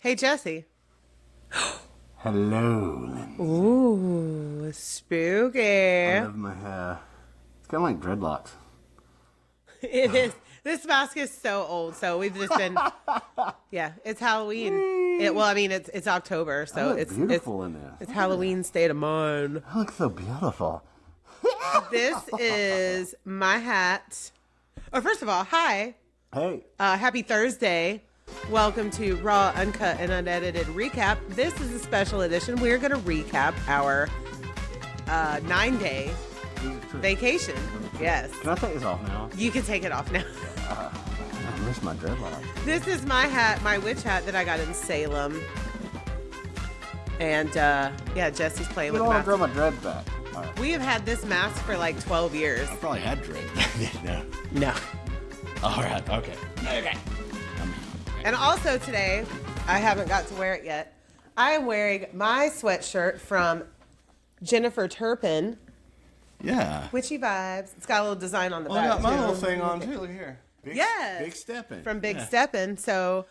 Hey, Jesse. Hello, Lindsay. Ooh, spooky. I love my hair. It's kind of like dreadlocks. It is. This mask is so old, so we've just been. Yeah, it's Halloween. It's October, so It's beautiful in there. It's Halloween state of mind. I look so beautiful. This is my hat. Oh, first of all, hi. Hey. Happy Thursday. Welcome to Raw, Uncut, and Unedited Recap. This is a special edition. We're going to recap our 9-day vacation. Yes. Can I take this off now? You can take it off now. I miss my dreadlocks. This is my hat, my witch hat that I got in Salem. And, Jesse's playing with I the want to grow mask. my dreads back. All right. We have had this mask for like 12 years. I probably had dreads back then. No. All right. Okay. Okay. And also today, I haven't got to wear it yet. I am wearing my sweatshirt from Jennifer Turpin. Yeah. Witchy vibes. It's got a little design on the Well, I back. got my too. little thing on too. Look here. Yes. Big stepping. From Big Steppin'. So,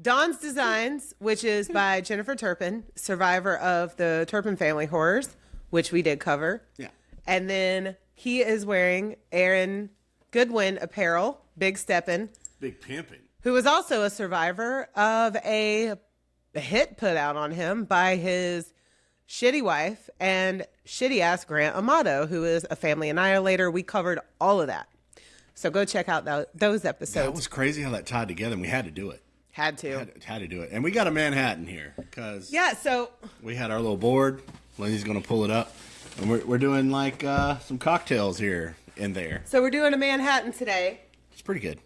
Dawn's Designs, which is by Jennifer Turpin, survivor of the Turpin family horrors, which we did cover. Yeah. And then he is wearing Aaron Goodwin apparel, Big Steppin'. Big pimping. Who was also a survivor of a hit put out on him by his shitty wife and shitty ass Grant Amato, who is a family annihilator. We covered all of that. So go check out those episodes. That was crazy how that tied together, and we had to do it. Had to. Had to do it. And we got a Manhattan here because So we had our little board. Lindsay's going to pull it up. And we're doing like some cocktails here and there. So we're doing a Manhattan today, It's pretty good.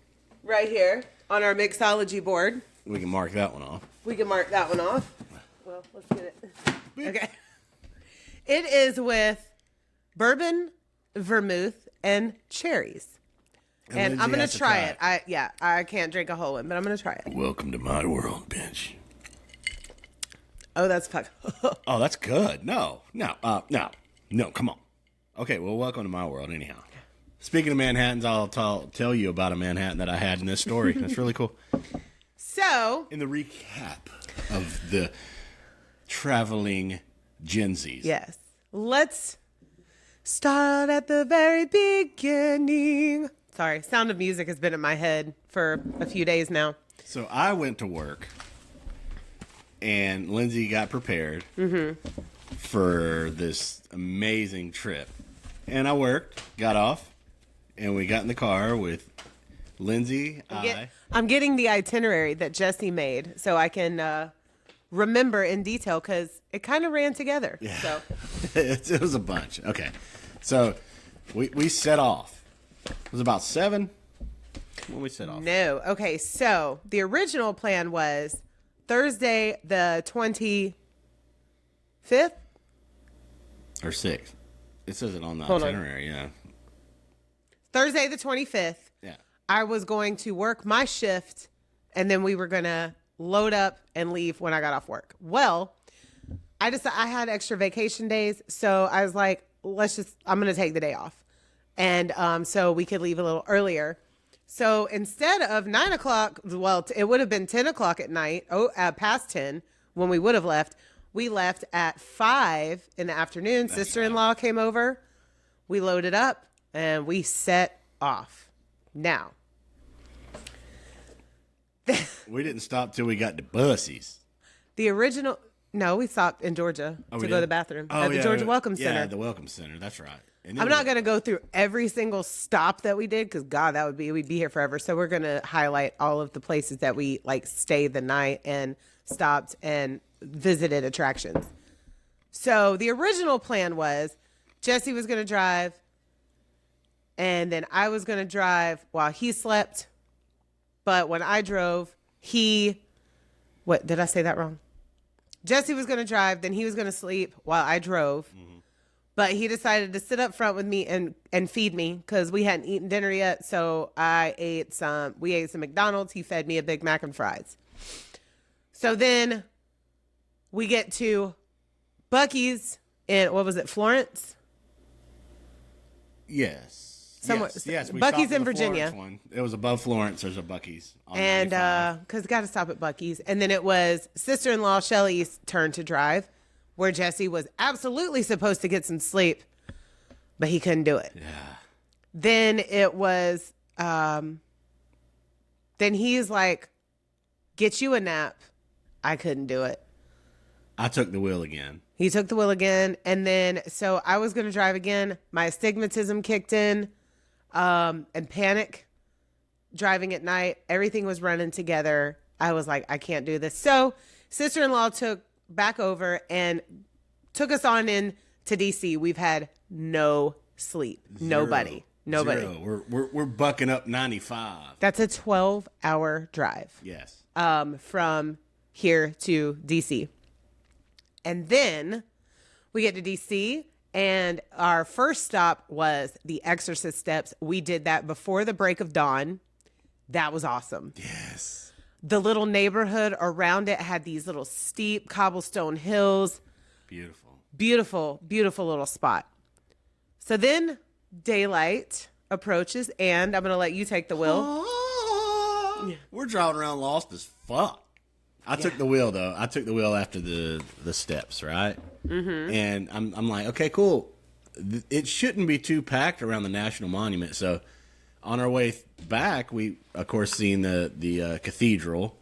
right here on our mixology board. We can mark that one off. We can mark that one off. Well, let's get it. Okay. It is with bourbon, vermouth, and cherries. And I'm Lindsay going has to to try try it. I can't drink a whole one, but I'm going to try it. Welcome to my world, bitch. Oh, that's fuck. Oh, that's good. No, come on. Okay, well, welcome to my world anyhow. Speaking of Manhattans, I'll tell you about a Manhattan that I had in this story. That's really cool. So, In the recap of the traveling Gen Zs. yes, let's start at the very beginning. Sorry, Sound of Music has been in my head for a few days now. So I went to work, and Lindsay got prepared for this amazing trip. And I worked, got off, and we got in the car with Lindsay, I'm getting the itinerary that Jesse made so I can remember in detail because it kind of ran together. Yeah. So it was a bunch. Okay. So we set off. It was about 7 when we set off. no. Okay, so the original plan was Thursday the 25th. Or 6. It says it on the Hold on. itinerary, yeah. Thursday the 25th. Yeah. I was going to work my shift and then we were going to load up and leave when I got off work. Well, I had extra vacation days. So I was like, I'm going to take the day off. And so we could leave a little earlier. So instead of 9 o'clock, it would have been 10 o'clock at night, past 10 when we would have left. We left at 5 in the afternoon. Sister-in-law came over. We loaded up and we set off. Now, We didn't stop till we got to buses. we stopped in Georgia to go to the bathroom at the Georgia Welcome Center. Yeah, the Welcome Center. That's right. And I'm not going to go through every single stop that we did because, God, we'd be here forever. So we're going to highlight all of the places that we stayed the night and stopped and visited attractions. So the original plan was Jesse was going to drive and then I was going to drive while he slept. But when I drove, what, did I say that wrong? Jesse was going to drive, then he was going to sleep while I drove. Mm-hmm. But he decided to sit up front with me and feed me because we hadn't eaten dinner yet. So we ate some McDonald's. He fed me a Big Mac and fries. So then we get to Buc-ee's in, what was it, Florence? Yes. Somewhere, Yes. We Buc-ee's stopped at in the Virginia. Florence one. It was above Florence. There's a Buc-ee's. On And 95. because got to stop at Buc-ee's. And then it was sister-in-law Shelly's turn to drive, where Jesse was absolutely supposed to get some sleep, but he couldn't do it. Yeah. Then it was, then he's like, get you a nap. I couldn't do it. I took the wheel again. He took the wheel again. And then, so I was going to drive again. My astigmatism kicked in, and panic driving at night. Everything was running together. I was like, I can't do this. So sister-in-law took back over and took us on in to DC. We've had no sleep. Nobody. Zero. We're bucking up 95. That's a 12-hour drive. Yes. From here to DC. And then we get to DC, and our first stop was the Exorcist Steps. We did that before the break of dawn. That was awesome. Yes. The little neighborhood around it had these little steep cobblestone hills. Beautiful. Beautiful, beautiful little spot. So then daylight approaches, and I'm going to let you take the wheel. We're driving around lost as fuck. I took the wheel though. I took the wheel after the steps, right? Mm-hmm. And I'm like, okay, cool. It shouldn't be too packed around the National Monument. So on our way back, we of course seen the cathedral,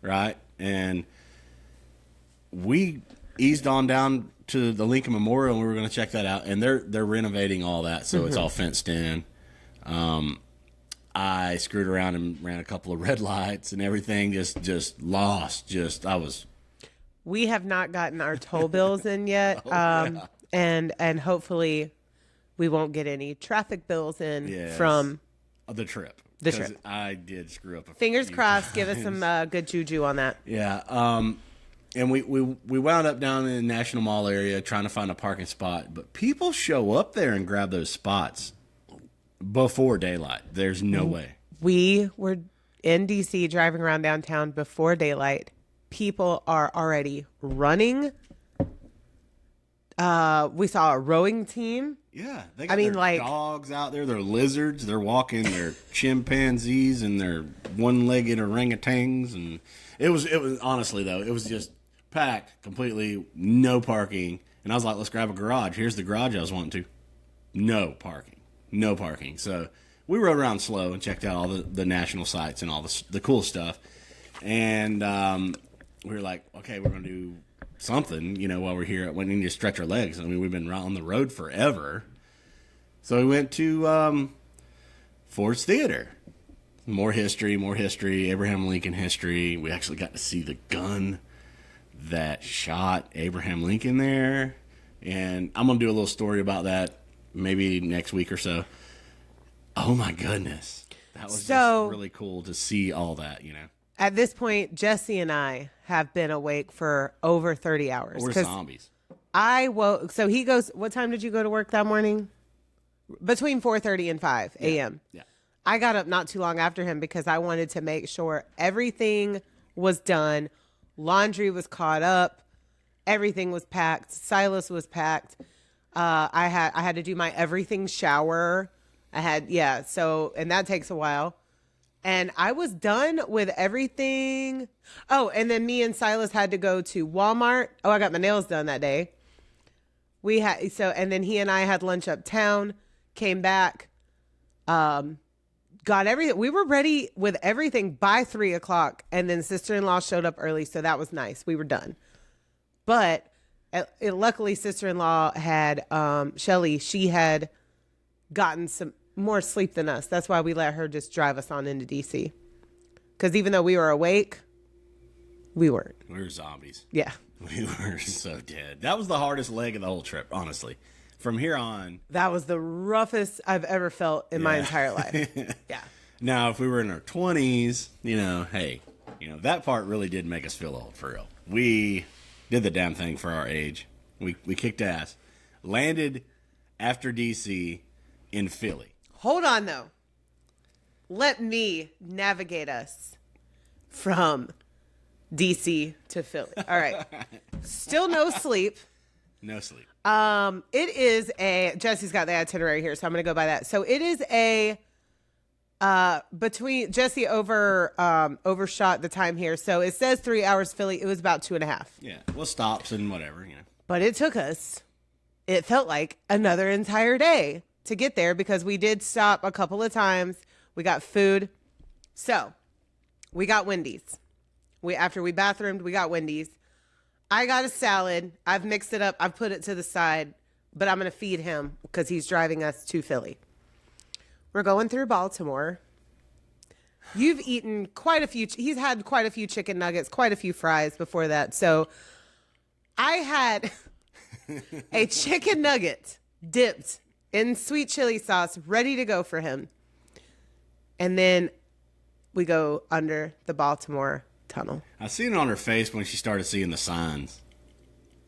right? And we eased on down to the Lincoln Memorial, and we were going to check that out. And they're renovating all that, so it's all fenced in. I screwed around and ran a couple of red lights and everything. Just lost. We have not gotten our toll bills in yet, and hopefully we won't get any traffic bills in from the trip. The trip. I did screw up. Fingers crossed. Give us some good juju on that. Yeah. And we wound up down in the National Mall area trying to find a parking spot, but people show up there and grab those spots before daylight. There's no way. We were in DC driving around downtown before daylight. People are already running. We saw a rowing team. Yeah, they got their dogs out there. They're lizards. They're walking. They're chimpanzees and they're one-legged orangutans. And it was honestly though, it was just packed completely, no parking. And I was like, let's grab a garage. Here's the garage I was wanting to. No parking. So we rode around slow and checked out all the national sites and all the cool stuff. And we were like, okay, we're going to do something, while we're here. We need to stretch our legs. I mean, we've been on the road forever. So we went to Ford's Theater. More history, Abraham Lincoln history. We actually got to see the gun that shot Abraham Lincoln there. And I'm going to do a little story about that maybe next week or so. Oh my goodness. That was just really cool to see all that, At this point, Jesse and I have been awake for over 30 hours. We're zombies. I woke, so he goes, what time did you go to work that morning? Between 4:30 and 5 a.m. Yeah. I got up not too long after him because I wanted to make sure everything was done. Laundry was caught up. Everything was packed. Silas was packed. I had to do my everything shower. And that takes a while. And I was done with everything. Oh, and then me and Silas had to go to Walmart. Oh, I got my nails done that day. And then he and I had lunch uptown, came back, got everything. We were ready with everything by 3:00. And then sister-in-law showed up early. So that was nice. We were done. But luckily sister-in-law had, Shelly, she had gotten some more sleep than us. That's why we let her just drive us on into DC. Because even though we were awake, we weren't. We were zombies. Yeah. We were so dead. That was the hardest leg of the whole trip, honestly. From here on. That was the roughest I've ever felt in my entire life. Yeah. Now, if we were in our 20s, that part really did make us feel old, for real. We did the damn thing for our age. We kicked ass. Landed after DC in Philly. Hold on, though. Let me navigate us from DC to Philly. All right. Still no sleep. No sleep. It is Jesse's got the itinerary here, so I'm going to go by that. So it is between Jesse overshot the time here. So it says 3 hours Philly. It was about 2.5. Yeah. Well, stops and whatever, But it took us, it felt like another entire day to get there because we did stop a couple of times. We got food. So we got Wendy's. After we bathroomed, we got Wendy's. I got a salad. I've mixed it up. I've put it to the side, but I'm going to feed him because he's driving us to Philly. We're going through Baltimore. You've eaten quite a few. He's had quite a few chicken nuggets, quite a few fries before that. So I had a chicken nugget dipped in sweet chili sauce, ready to go for him. And then we go under the Baltimore tunnel. I seen it on her face when she started seeing the signs.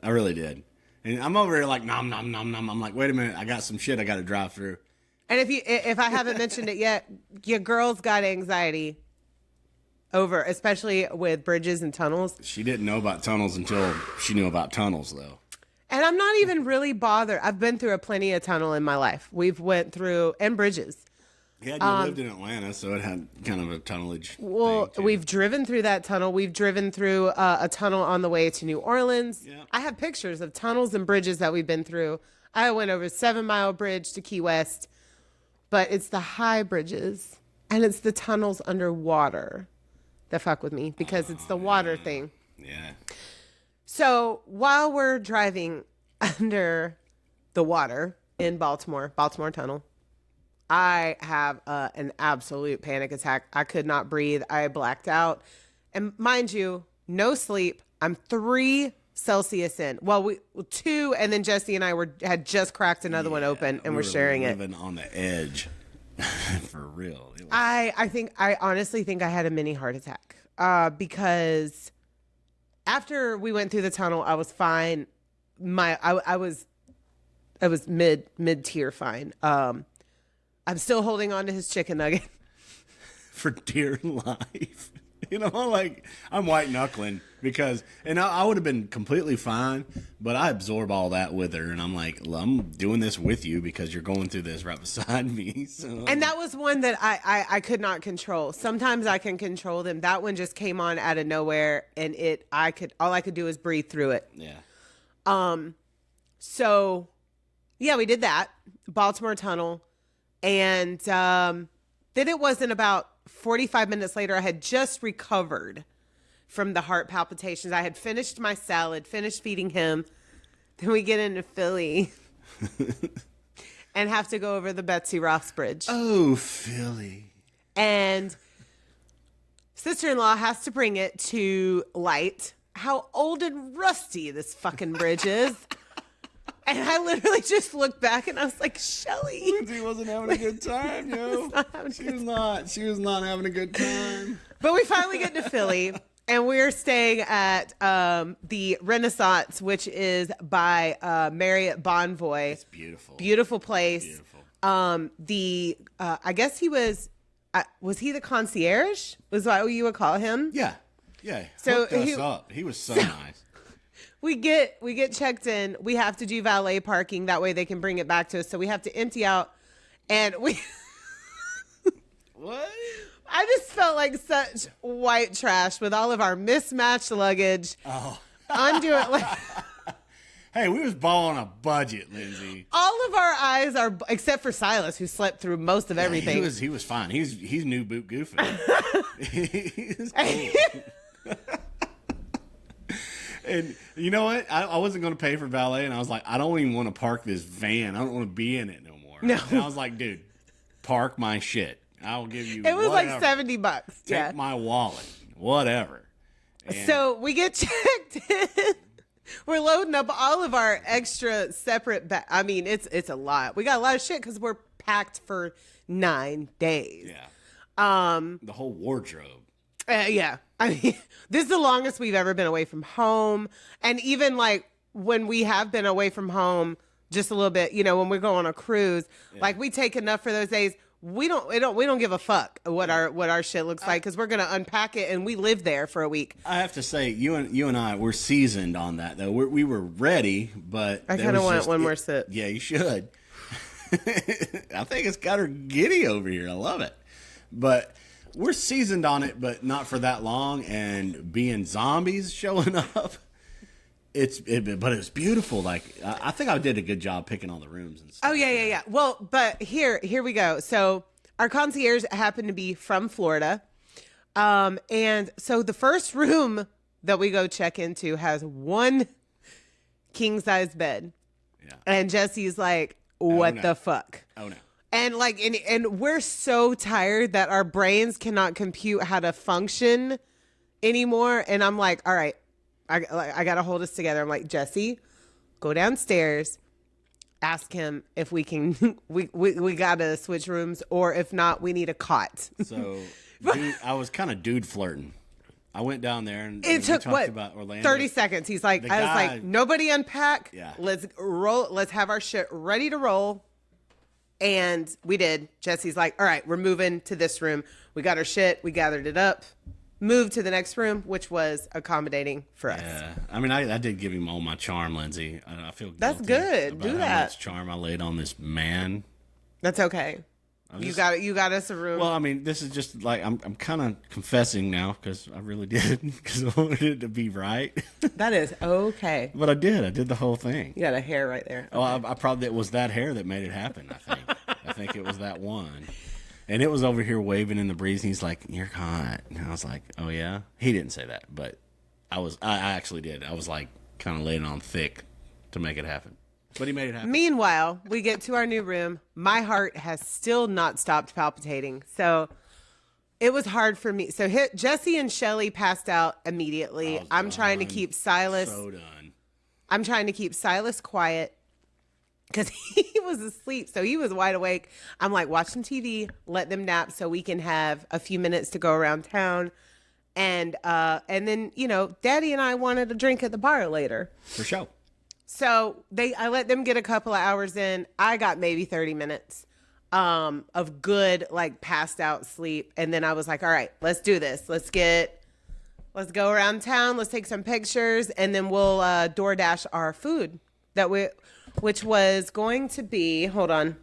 I really did. And I'm over here like, nom, nom, nom, nom. I'm like, wait a minute. I got some shit I got to drive through. And if I haven't mentioned it yet, your girl's got anxiety over, especially with bridges and tunnels. She didn't know about tunnels until she knew about tunnels, though. And I'm not even really bothered. I've been through plenty of tunnel in my life. We've went through, and bridges. Yeah, you lived in Atlanta, so it had kind of a tunnelage. Well, we've driven through that tunnel. We've driven through a tunnel on the way to New Orleans. Yeah. I have pictures of tunnels and bridges that we've been through. I went over 7 Mile Bridge to Key West, but it's the high bridges and it's the tunnels underwater that fuck with me because it's the water thing. Yeah. So while we're driving under the water in Baltimore Tunnel, I have an absolute panic attack. I could not breathe. I blacked out. And mind you, no sleep. I'm 3 Celsius in. Well, 2, and then Jesse and I had just cracked another one open, and we're sharing it. Living on the edge, for real. I honestly think I had a mini heart attack because after we went through the tunnel, I was fine. I was mid tier fine. I'm still holding on to his chicken nugget. For dear life. Like, I'm white knuckling because, and I would have been completely fine, but I absorb all that with her. And I'm like, I'm doing this with you because you're going through this right beside me. So. And that was one that I could not control. Sometimes I can control them. That one just came on out of nowhere, and all I could do was breathe through it. Yeah. So yeah, we did that Baltimore Tunnel. And then it wasn't about 45 minutes later, I had just recovered from the heart palpitations. I had finished my salad, finished feeding him. Then we get into Philly and have to go over the Betsy Ross Bridge. Oh, Philly. And sister-in-law has to bring it to light how old and rusty this fucking bridge is. And I literally just looked back and I was like, Shelly. Lindsay wasn't having a good time, yo. She was not having a good time. But we finally get to Philly, and we're staying at the Renaissance, which is by Marriott Bonvoy. It's beautiful. Beautiful place. Beautiful. I guess he was he the concierge? Was that what you would call him? Yeah. Yeah. So Hooked us up. He was so nice. We get checked in. We have to do valet parking. That way they can bring it back to us. So we have to empty out. And we... What? I just felt like such white trash with all of our mismatched luggage. Oh. Hey, we was balling a budget, Lindsay. All of our eyes are... Except for Silas, who slept through most of everything. He was fine. He's new boot goofy. He's cool. And you know what? I wasn't going to pay for valet, and I was like, I don't even want to park this van. I don't want to be in it no more. No. And I was like, dude, park my shit. I'll give you. It was whatever. like $70. Take my wallet, whatever. And so we get checked in. We're loading up all of our extra separate. I mean, it's a lot. We got a lot of shit because we're packed for 9 days. Yeah. The whole wardrobe. Yeah. I mean, this is the longest we've ever been away from home. And even like when we have been away from home just a little bit, when we go on a cruise, like we take enough for those days. we don't give a fuck what our shit looks like because we're gonna unpack it and we live there for a week. I have to say, you and I were seasoned on that though. We were ready, but I kind of want one more sip. Yeah, you should. I think it's got her giddy over here. I love it, but we're seasoned on it, but not for that long. And being zombies showing up, but it was beautiful. Like I think I did a good job picking all the rooms and stuff. Oh yeah. Well, but here we go. So our concierge happened to be from Florida, and so the first room that we go check into has one king size bed, and Jesse's like, "What the fuck?" Oh no. And like, and we're so tired that our brains cannot compute how to function anymore. And I'm like, all right, I got to hold us together. I'm like, Jesse, go downstairs, ask him if we can, we got to switch rooms, or if not, we need a cot. So I was kind of dude flirting. I went down there and it took talked about Orlando. 30 seconds. He's like, I was like, nobody unpack. Yeah. Let's roll. Let's have our shit ready to roll. And we did. Jesse's like, all right, we're moving to this room. We got our shit. We gathered it up. Moved to the next room, which was accommodating for us. Yeah. I mean, I did give him all my charm, Lindsay. I feel guilty. That's good. About Do how that. much charm I laid on this man. That's okay. You got us a room. Well, I mean, this is just like I'm kind of confessing now because I really did because I wanted it to be right. That is okay. But I did the whole thing. You got a hair right there. Okay. Oh, I probably it was that hair that made it happen. I think it was that one, and it was over here waving in the breeze. And he's like, "You're hot," and I was like, "Oh yeah." He didn't say that, but I actually did. I was like kind of laying on thick to make it happen. But he made it happen. Meanwhile, we get to our new room. My heart has still not stopped palpitating. So it was hard for me. So Jesse and Shelly passed out immediately. I'm trying to keep Silas. So done. I'm trying to keep Silas quiet because he was asleep. So he was wide awake. I'm like, watch some TV, let them nap so we can have a few minutes to go around town. And then, Daddy and I wanted a drink at the bar later. For sure. So I let them get a couple of hours in. I got maybe 30 minutes of good, like passed out sleep. And then I was like, all right, let's do this. Let's go around town. Let's take some pictures and then we'll DoorDash our food which was going to be, hold on.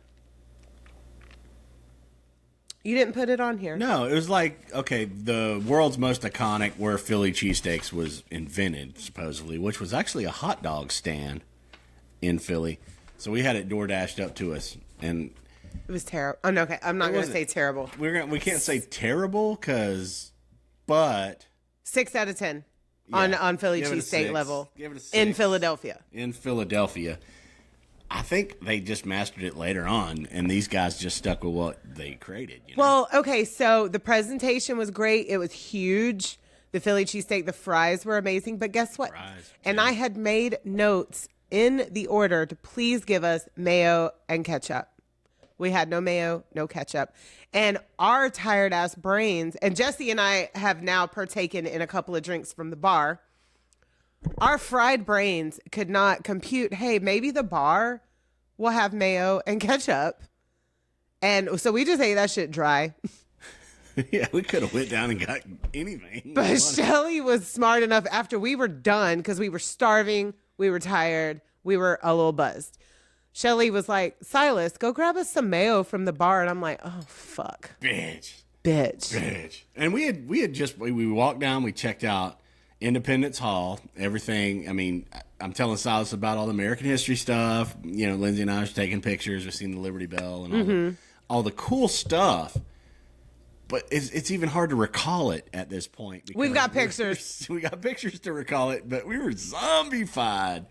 You didn't put it on here. No, it was like, okay, the world's most iconic where Philly cheesesteaks was invented, supposedly, which was actually a hot dog stand in Philly. So we had it DoorDashed up to us, and it was terrible. Oh, no, okay, I'm not going to say terrible. We can't say terrible but 6 out of 10 on Philly cheesesteak level. Give it a 6. In Philadelphia. In Philadelphia. I think they just mastered it later on, and these guys just stuck with what they created. Well, okay, so the presentation was great. It was huge. The Philly cheesesteak, the fries were amazing. But guess what? And I had made notes in the order to please give us mayo and ketchup. We had no mayo, no ketchup. And our tired-ass brains, and Jesse and I have now partaken in a couple of drinks from the bar. Our fried brains could not compute, hey, maybe the bar will have mayo and ketchup. And so we just ate that shit dry. Yeah, we could have went down and got anything. But Shelly was smart enough after we were done, because we were starving, we were tired, we were a little buzzed. Shelly was like, Silas, go grab us some mayo from the bar. And I'm like, oh, fuck. Bitch. And we walked down, we checked out Independence Hall, everything. I mean, I'm telling Silas about all the American history stuff. Lindsay and I are taking pictures. We've seen the Liberty Bell and all the cool stuff. But it's even hard to recall it at this point. We've got pictures. We got pictures to recall it, but we were zombified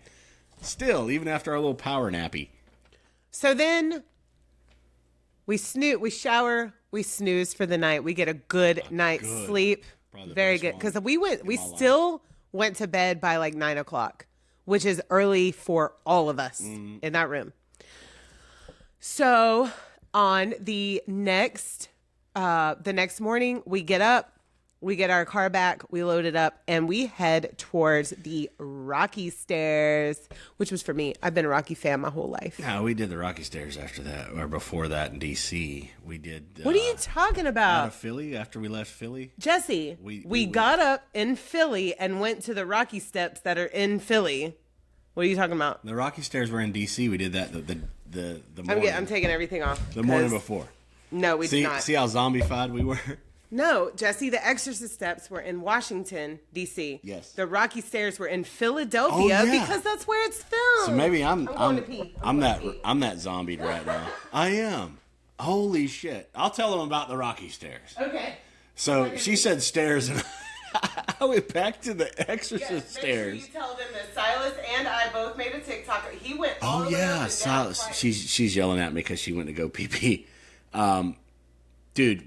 still, even after our little power nappy. So then we shower, we snooze for the night. We get a good night's sleep. Very good. Because we still went to bed by like 9 o'clock, which is early for all of us in that room. So on the next morning, we get up, We get our car back, we load it up, and we head towards the Rocky Stairs, which was for me. I've been a Rocky fan my whole life. No, we did the Rocky Stairs after that, or before that in D.C. We did. What are you talking Out about? of Philly, after we left Philly? Jesse, we got up in Philly and went to the Rocky Steps that are in Philly. What are you talking about? The Rocky Stairs were in D.C. We did that the morning. I'm taking everything off. The morning before. No, we did not. See how zombified we were? No, Jesse, the Exorcist Steps were in Washington, D.C. Yes. The Rocky Stairs were in Philadelphia because that's where it's filmed. So maybe I'm that that zombied right now. I am. Holy shit. I'll tell them about the Rocky Stairs. Okay. So she said stairs, and I went back to the Exorcist Stairs. Make sure you tell them that Silas and I both made a TikTok. He went all the way up and down Silas. twice. She's yelling at me because she went to go pee pee. Dude,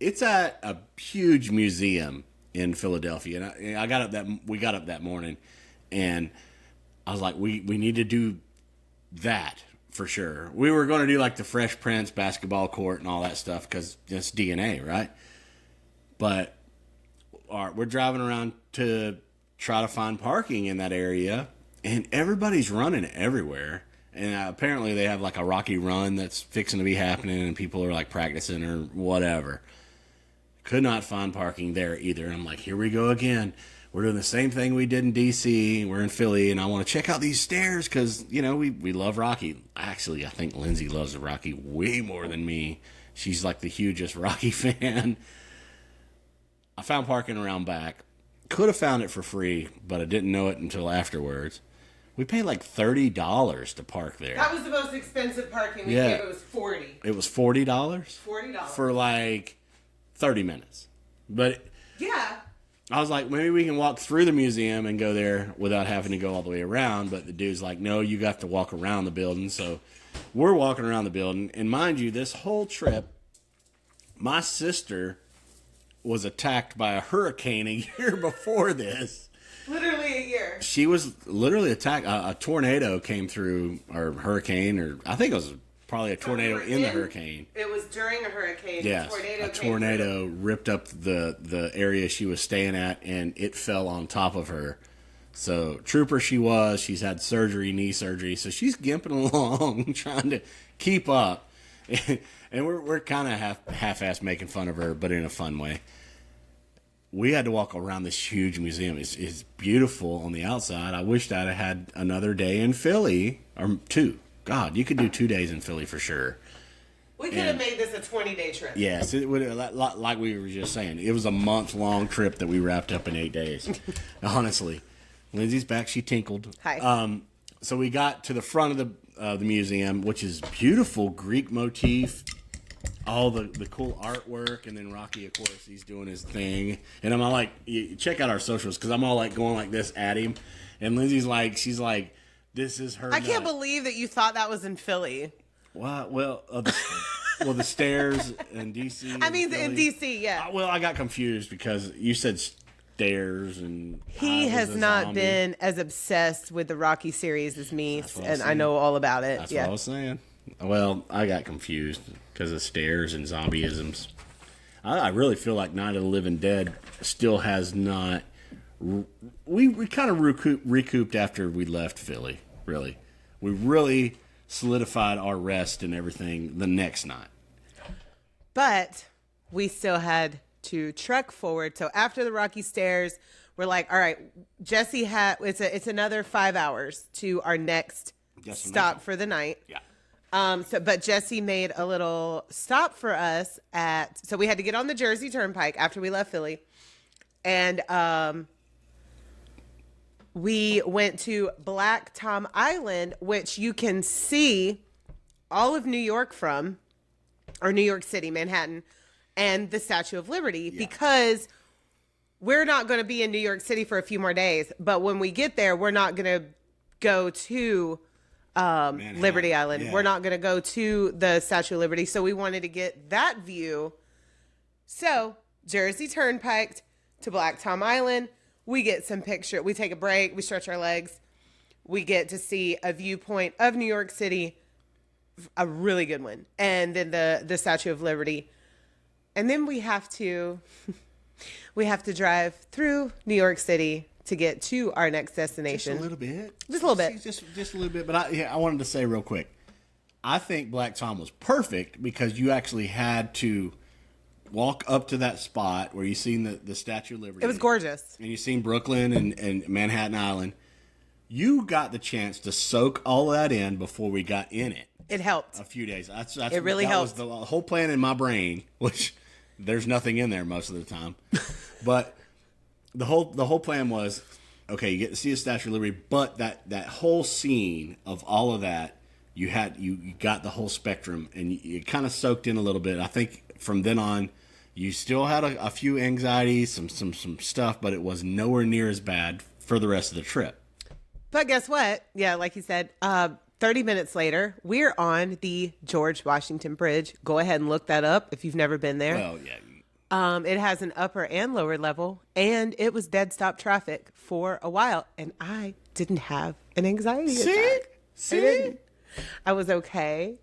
it's at a huge museum in Philadelphia, and we got up that morning, and I was like, we need to do that for sure. We were going to do like the Fresh Prince basketball court and all that stuff because it's DNA, right? But we're driving around to try to find parking in that area, and everybody's running everywhere. And apparently they have like a Rocky Run that's fixing to be happening, and people are like practicing or whatever. Could not find parking there either. And I'm like, here we go again. We're doing the same thing we did in D.C. We're in Philly, and I want to check out these stairs because, we love Rocky. Actually, I think Lindsay loves Rocky way more than me. She's like the hugest Rocky fan. I found parking around back. Could have found it for free, but I didn't know it until afterwards. We paid like $30 to park there. That was the most expensive parking we paid. It was $40. It was $40? $40. For like 30 minutes. But yeah. I was like, maybe we can walk through the museum and go there without having to go all the way around. But the dude's like, no, you got to walk around the building. So we're walking around the building. And mind you, this whole trip, my sister was attacked by a hurricane a year before this. Literally a year. She was literally attacked. A tornado came through, or hurricane, or I think it was probably a tornado in the hurricane. It was during a hurricane. Yes, a tornado ripped up the area she was staying at, and it fell on top of her. So trooper she was. She's had surgery, knee surgery, so she's gimping along, trying to keep up. And we're kind of half-assed making fun of her, but in a fun way. We had to walk around this huge museum. It's beautiful on the outside. I wished I'd had another day in Philly, or 2. God, you could do 2 days in Philly for sure. We could have made this a 20-day trip. Yes, it would. Like we were just saying, it was a month-long trip that we wrapped up in 8 days. Honestly, Lindsay's back. She tinkled. Hi. So we got to the front of the museum, which is beautiful Greek motif. All the cool artwork, and then Rocky, of course, he's doing his thing. And I'm all like, check out our socials, because I'm all like going like this at him. And Lindsay's like, she's like, this is her. I can't believe that you thought that was in Philly. Wow. Well, the stairs in D.C. I mean, in D.C., yeah. Well, I got confused because you said stairs, and he has not been as obsessed with the Rocky series as me, and I know all about it. That's what I was saying. Well, I got confused because of stairs and zombieisms. I really feel like Night of the Living Dead still has not. We kind of recouped after we left Philly. Really, we really solidified our rest and everything the next night. But we still had to trek forward. So after the Rocky Stairs, we're like, all right, Jesse it's another 5 hours to our next stop for the night. Yeah. But Jesse made a little stop for us so we had to get on the Jersey Turnpike after we left Philly. And, we went to Black Tom Island, which you can see all of New York from, or New York City, Manhattan, and the Statue of Liberty, because we're not going to be in New York City for a few more days. But when we get there, we're not going to go to Liberty Island. Yeah. We're not going to go to the Statue of Liberty. So we wanted to get that view. So Jersey Turnpike to Black Tom Island. We get some picture. We take a break. We stretch our legs. We get to see a viewpoint of New York City, a really good one. And then the Statue of Liberty. And then we have to We have to drive through New York City to get to our next destination. Just a little bit. Just a little bit. Just a little bit. But I wanted to say real quick, I think Black Tom was perfect because you actually had to walk up to that spot where you seen the Statue of Liberty. It was gorgeous. And you seen Brooklyn and Manhattan Island. You got the chance to soak all of that in before we got in it. It helped. A few days. That's it really helped. That was the whole plan in my brain, which there's nothing in there most of the time. But the whole plan was, okay, you get to see the Statue of Liberty, but that whole scene of all of that, you got the whole spectrum, and you kind of soaked in a little bit. I think from then on, you still had a few anxieties, some stuff, but it was nowhere near as bad for the rest of the trip. But guess what? Yeah, like you said, 30 minutes later, we're on the George Washington Bridge. Go ahead and look that up if you've never been there. Well, yeah. It has an upper and lower level, and it was dead stop traffic for a while, and I didn't have an anxiety attack. See? I was okay.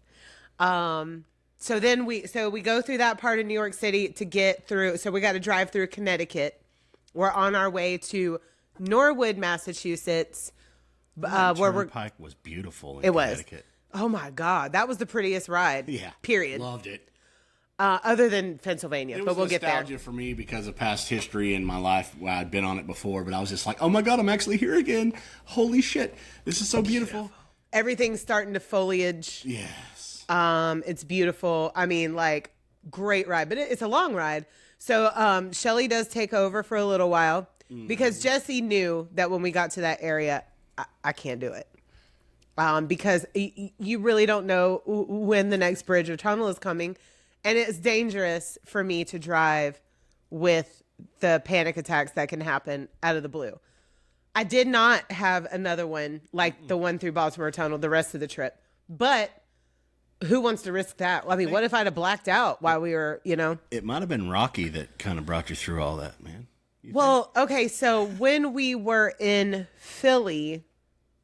So we go through that part of New York City to get through. So we got to drive through Connecticut. We're on our way to Norwood, Massachusetts. Where Turnpike was beautiful in Connecticut. Oh my God, that was the prettiest ride. Yeah, period. Loved it. Other than Pennsylvania, but we'll get there. It was nostalgia for me because of past history in my life where I'd been on it before, but I was just like, oh my God, I'm actually here again. Holy shit, this is so beautiful. Everything's starting to foliage. Yes. It's beautiful. I mean, like, great ride, but it's a long ride. So Shelly does take over for a little while because Jesse knew that when we got to that area, I can't do it. Because you really don't know when the next bridge or tunnel is coming. And it's dangerous for me to drive with the panic attacks that can happen out of the blue. I did not have another one like the one through Baltimore Tunnel the rest of the trip. But who wants to risk that? I mean, what if I'd have blacked out while we were, It might have been Rocky that kind of brought you through all that, man. Well, okay, so when we were in Philly,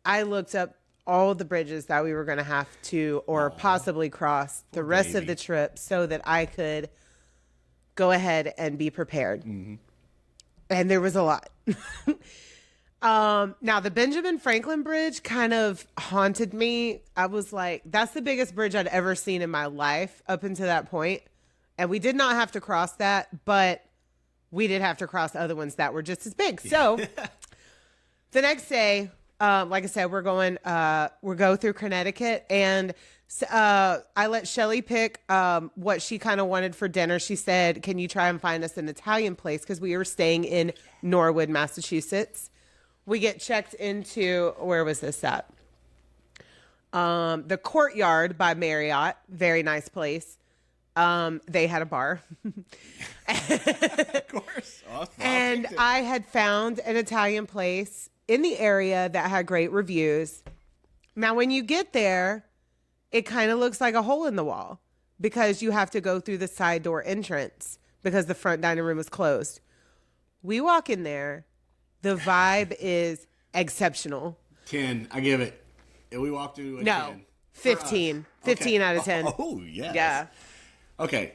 I looked up all the bridges that we were going to have to or possibly cross the rest of the trip so that I could go ahead and be prepared. Mm-hmm. And there was a lot. Now, the Benjamin Franklin Bridge kind of haunted me. I was like, that's the biggest bridge I'd ever seen in my life up until that point. And we did not have to cross that, but we did have to cross other ones that were just as big. So the next day, like I said, we'll go through Connecticut, and I let Shelly pick what she kind of wanted for dinner. She said, can you try and find us an Italian place? Because we were staying in Norwood, Massachusetts. We get checked into, where was this at? The Courtyard by Marriott. Very nice place. They had a bar. Of course. Awesome. And I had found an Italian place in the area that had great reviews. Now, when you get there, it kind of looks like a hole in the wall because you have to go through the side door entrance because the front dining room is closed. We walk in there. The vibe is exceptional. 10. I give it. We walked into a 10. 15. 15 out of 10. Oh, yes. Yeah. Okay.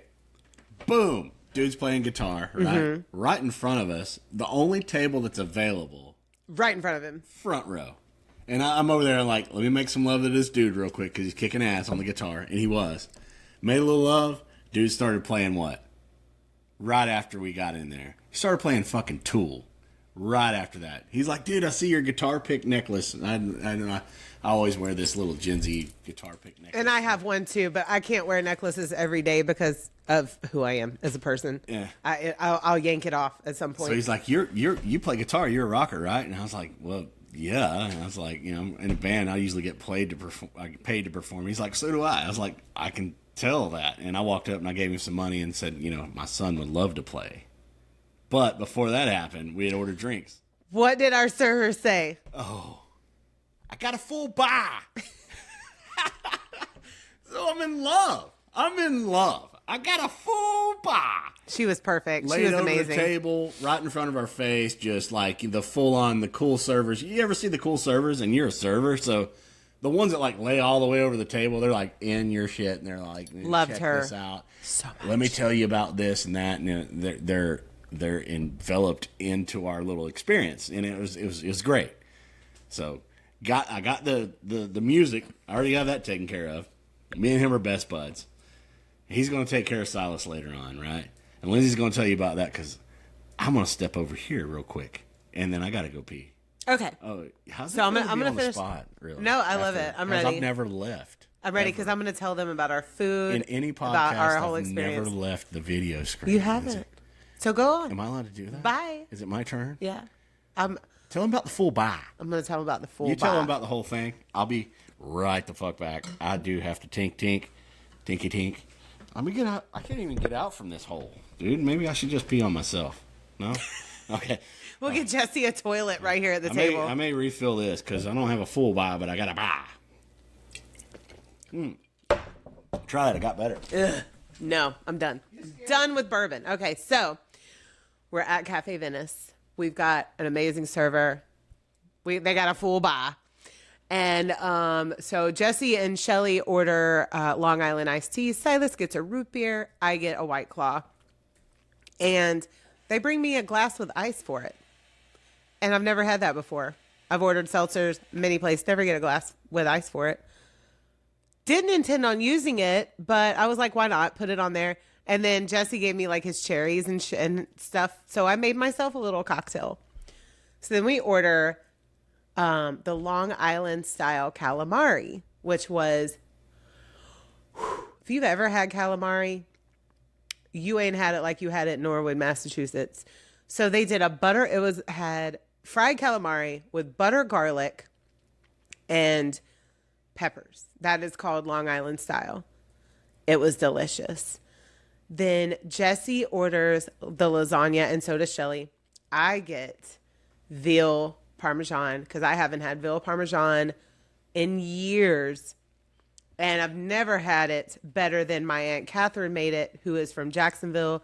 Boom. Dude's playing guitar, right? Mm-hmm. Right in front of us. The only table that's available. Right in front of him. Front row. And I'm over there like, let me make some love to this dude real quick because he's kicking ass on the guitar. And he was. Made a little love. Dude started playing what? Right after we got in there. He started playing fucking Tool. Right after that. He's like, dude, I see your guitar pick necklace. And I always wear this little Gen Z guitar pick necklace. And I have one too, but I can't wear necklaces every day because of who I am as a person. Yeah. I'll yank it off at some point. So he's like, you play guitar, you're a rocker, right? And I was like, well, yeah. And I was like, in a band, I usually get paid to perform. He's like, so do I. I was like, I can tell that. And I walked up and I gave him some money and said, my son would love to play. But before that happened, we had ordered drinks. What did our server say? Oh, I got a full bar. So I'm in love. I got a full bar. She was perfect. Laid she was over amazing. The table, right in front of our face, just like the full-on, the cool servers. You ever see the cool servers and you're a server? So the ones that like lay all the way over the table, they're like in your shit and they're like, loved check her. this out. So much. Let me tell you about this and that. And they're they're enveloped into our little experience, and it was great. So I got the music. I already got that taken care of. Me and him are best buds. He's going to take care of Silas later on, right? And Lindsay's going to tell you about that because I'm going to step over here real quick, and then I got to go pee. Okay. Oh, how's it So I'm feel to gonna be on the finish. spot, really? No, I love it. I'm ready. I've never left. I'm ready because I'm going to tell them about our food. In any podcast, about our whole I've experience. never left the video screen. You haven't. So go on. Am I allowed to do that? Bye. Is it my turn? Yeah. Tell them about the full buy. I'm going to tell them about the full. You tell them about the whole thing. I'll be right the fuck back. I do have to tinky tink. Let me get out. I can't even get out from this hole, dude. Maybe I should just pee on myself. No. Okay. We'll get Jesse a toilet right here at the table. I may refill this because I don't have a full buy, but I got a buy. Try it. I got better. Ugh. No, I'm done. Done with bourbon. Okay, so we're at Cafe Venice. We've got an amazing server. They got a full buy. And so Jesse and Shelly order Long Island iced tea. Silas gets a root beer. I get a White Claw. And they bring me a glass with ice for it. And I've never had that before. I've ordered seltzers, many places, never get a glass with ice for it. Didn't intend on using it, but I was like, why not? Put it on there. And then Jesse gave me like his cherries and stuff. So I made myself a little cocktail. So then we order the Long Island style calamari, which was, if you've ever had calamari, you ain't had it like you had it in Norwood, Massachusetts. So they did had fried calamari with butter, garlic, and peppers. That is called Long Island style. It was delicious. Then Jesse orders the lasagna, and so does Shelly. I get veal parmesan because I haven't had veal parmesan in years. And I've never had it better than my Aunt Catherine made it, who is from Jacksonville.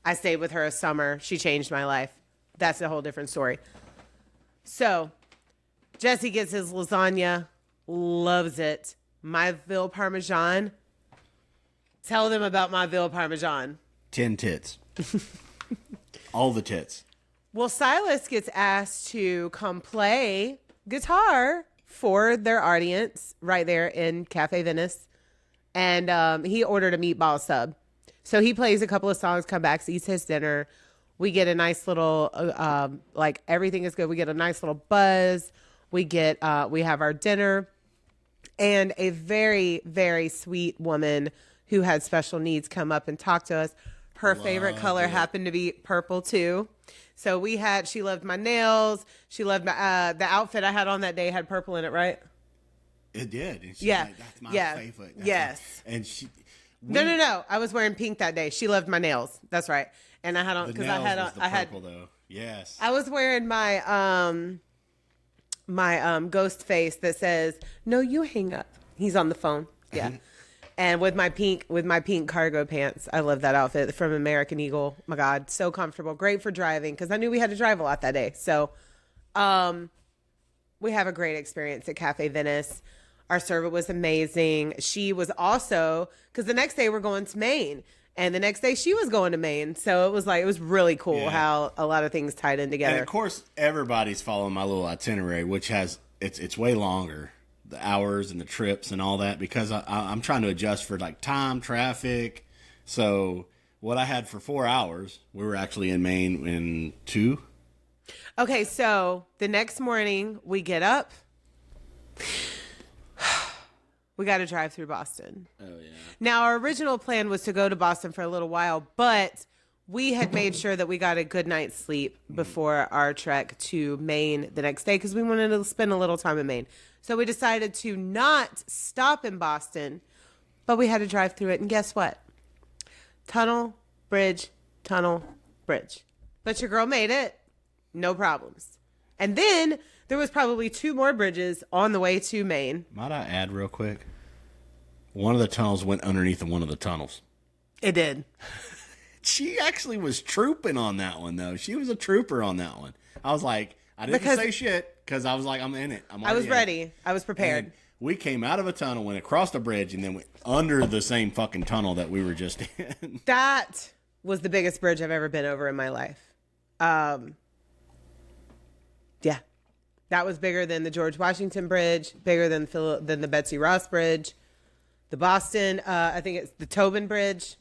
I stayed with her a summer. She changed my life. That's a whole different story. So Jesse gets his lasagna, loves it. My veal parmesan. Tell them about my veal parmesan. 10 tits. All the tits. Well, Silas gets asked to come play guitar for their audience right there in Cafe Venice. And he ordered a meatball sub. So he plays a couple of songs, comes back, eats his dinner. We get a nice little, like everything is good. We get a nice little buzz. We have our dinner. And a very, very sweet woman who had special needs come up and talk to us. Her favorite color happened to be purple too. So she loved my nails. She loved my, the outfit I had on that day had purple in it, right? It did. And Yeah. Like, that's my favorite. Yes. And she. No. I was wearing pink that day. She loved my nails. That's right. And I had on, because I had purple though. Yes. I was wearing my, ghost face that says, "No, you hang up." He's on the phone. Yeah. And with my pink cargo pants. I love that outfit from American Eagle. My God, so comfortable. Great for driving because I knew we had to drive a lot that day. So we have a great experience at Cafe Venice. Our server was amazing. She was also, because the next day we're going to Maine. And the next day she was going to Maine. So it was really cool how a lot of things tied in together. And of course, everybody's following my little itinerary, which it's way longer. The hours and the trips and all that, because I'm trying to adjust for like time, traffic. So what I had for 4 hours, we were actually in Maine in 2. Okay, so the next morning we get up. We got to drive through Boston. Oh, yeah. Now, our original plan was to go to Boston for a little while, but we had made sure that we got a good night's sleep before our trek to Maine the next day because we wanted to spend a little time in Maine. So we decided to not stop in Boston, but we had to drive through it. And guess what? Tunnel, bridge. But your girl made it. No problems. And then there was probably 2 more bridges on the way to Maine. Might I add real quick? One of the tunnels went underneath of one of the tunnels. It did. She actually was trooping on that one, though. She was a trooper on that one. I was like, I didn't say shit because I was like, I'm in it. I was ready. I was prepared. And we came out of a tunnel, went across the bridge, and then went under the same fucking tunnel that we were just in. That was the biggest bridge I've ever been over in my life. Yeah, that was bigger than the George Washington Bridge, bigger than the Betsy Ross Bridge, the Boston. I think it's the Tobin Bridge.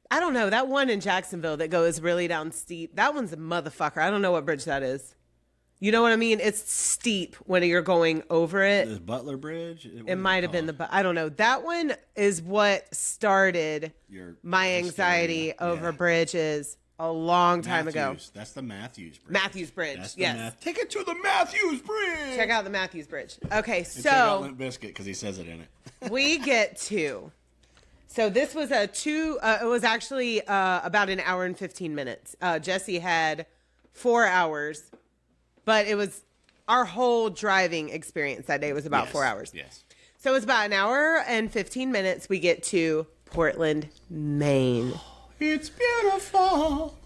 I don't know, that one in Jacksonville that goes really down steep. That one's a motherfucker. I don't know what bridge that is. You know what I mean? It's steep when you're going over it. The Butler Bridge? It might have been I don't know. That one is what started my anxiety over bridges a long time ago. That's the Matthews Bridge. Matthews Bridge, yes. Take it to the Matthews Bridge. Check out the Matthews Bridge. Okay, and check out so Limp Bizkit because he says it in it. we get to. So this was it was actually about an hour and 15 minutes. Jesse had 4 hours, but it was our whole driving experience that day was about 4 hours. Yes. So it's about an hour and 15 minutes. We get to Portland, Maine. It's beautiful.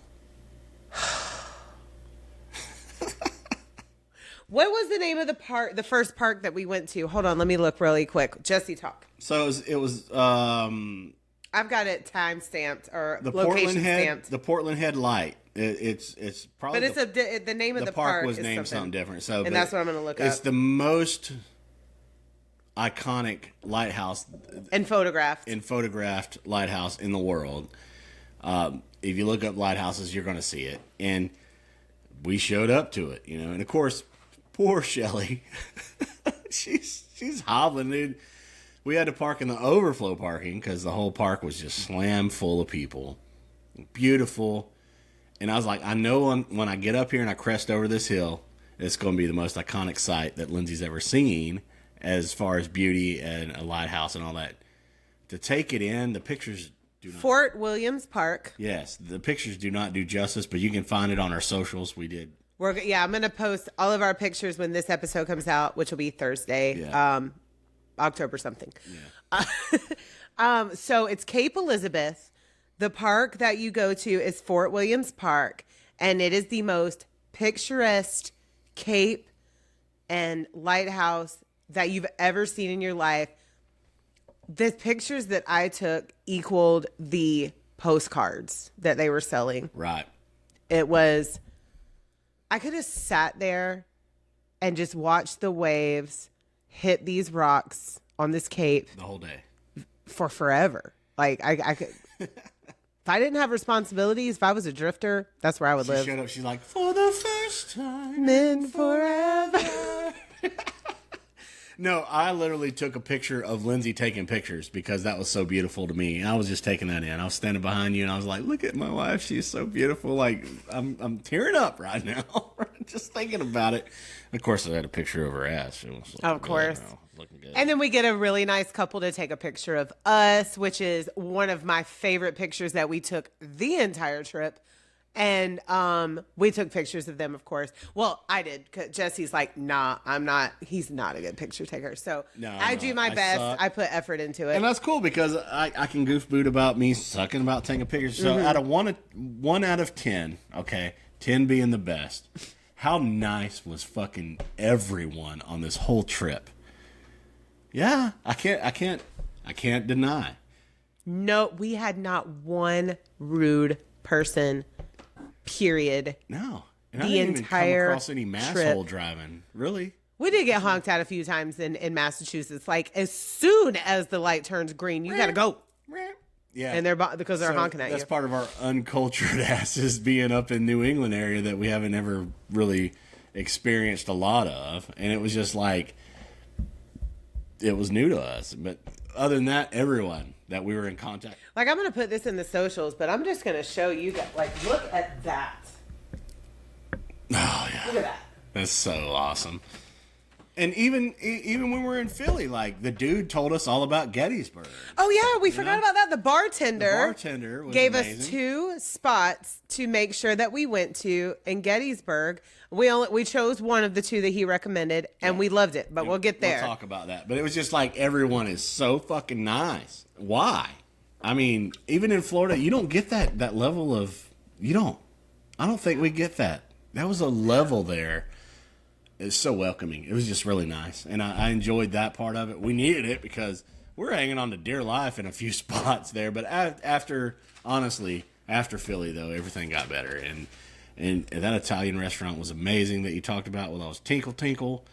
What was the name of the park, the first park that we went to? Hold on, let me look really quick. Jesse, talk. So it was I've got it time stamped or the location stamped. The Portland Head Light. It's probably. But it's the name of the park was is named something different. So and that's what I'm going to look up. It's the most iconic lighthouse and photographed lighthouse in the world. If you look up lighthouses, you're going to see it, and we showed up to it, and of course, poor Shelly, she's hobbling, dude. We had to park in the overflow parking because the whole park was just slammed full of people. Beautiful. And I was like, I know when I get up here and I crest over this hill, it's going to be the most iconic sight that Lindsay's ever seen as far as beauty and a lighthouse and all that. To take it in, the pictures do not. Fort Williams Park. Yes, the pictures do not do justice, but you can find it on our socials. We did. I'm going to post all of our pictures when this episode comes out, which will be Thursday. Yeah. October something. Yeah. So it's Cape Elizabeth. The park that you go to is Fort Williams Park, and it is the most picturesque cape and lighthouse that you've ever seen in your life. The pictures that I took equaled the postcards that they were selling. Right. It was, I could have sat there and just watched the waves hit these rocks on this cape the whole day for forever. Like I could, if I didn't have responsibilities, if I was a drifter, that's where I would live. She showed up. She's like, for the first time in forever. No, I literally took a picture of Lindsay taking pictures because that was so beautiful to me. And I was just taking that in. I was standing behind you and I was like, look at my wife. She's so beautiful. Like, I'm tearing up right now just thinking about it. Of course, I had a picture of her ass. Of course. Looking good. And then we get a really nice couple to take a picture of us, which is one of my favorite pictures that we took the entire trip. And we took pictures of them, of course. Well, I did. 'Cause Jesse's like, nah, I'm not. He's not a good picture taker. So I do my best. Suck. I put effort into it. And that's cool because I can goof boot about me sucking about taking pictures. So out of one out of 10, okay, 10 being the best, how nice was fucking everyone on this whole trip? Yeah, I can't deny. No, we had not one rude person. Period. No. And the I didn't entire even come across any masshole driving. Really? We did get honked at a few times in Massachusetts. Like, as soon as the light turns green, you got to go. Yeah. And because they're honking at you. That's part of our uncultured asses being up in New England area that we haven't ever really experienced a lot of. And it was just like, it was new to us. But other than that, everyone that we were in contact. Like, I'm going to put this in the socials, but I'm just going to show you guys. Like, look at that. Oh, yeah. Look at that. That's so awesome. And even when we're in Philly, like, the dude told us all about Gettysburg. Oh, yeah. We forgot about that. The bartender was gave amazing. us 2 spots to make sure that we went to in Gettysburg. We chose one of the 2 that he recommended, and we loved it. But we'll get there. We'll talk about that. But it was just like everyone is so fucking nice. Why? I mean, even in Florida, you don't get that level of... You don't. I don't think we get that. That was a level there. It's so welcoming. It was just really nice. And I enjoyed that part of it. We needed it because we're hanging on to dear life in a few spots there. But after Philly, though, everything got better. And that Italian restaurant was amazing that you talked about with all those Tinkle Tinkle.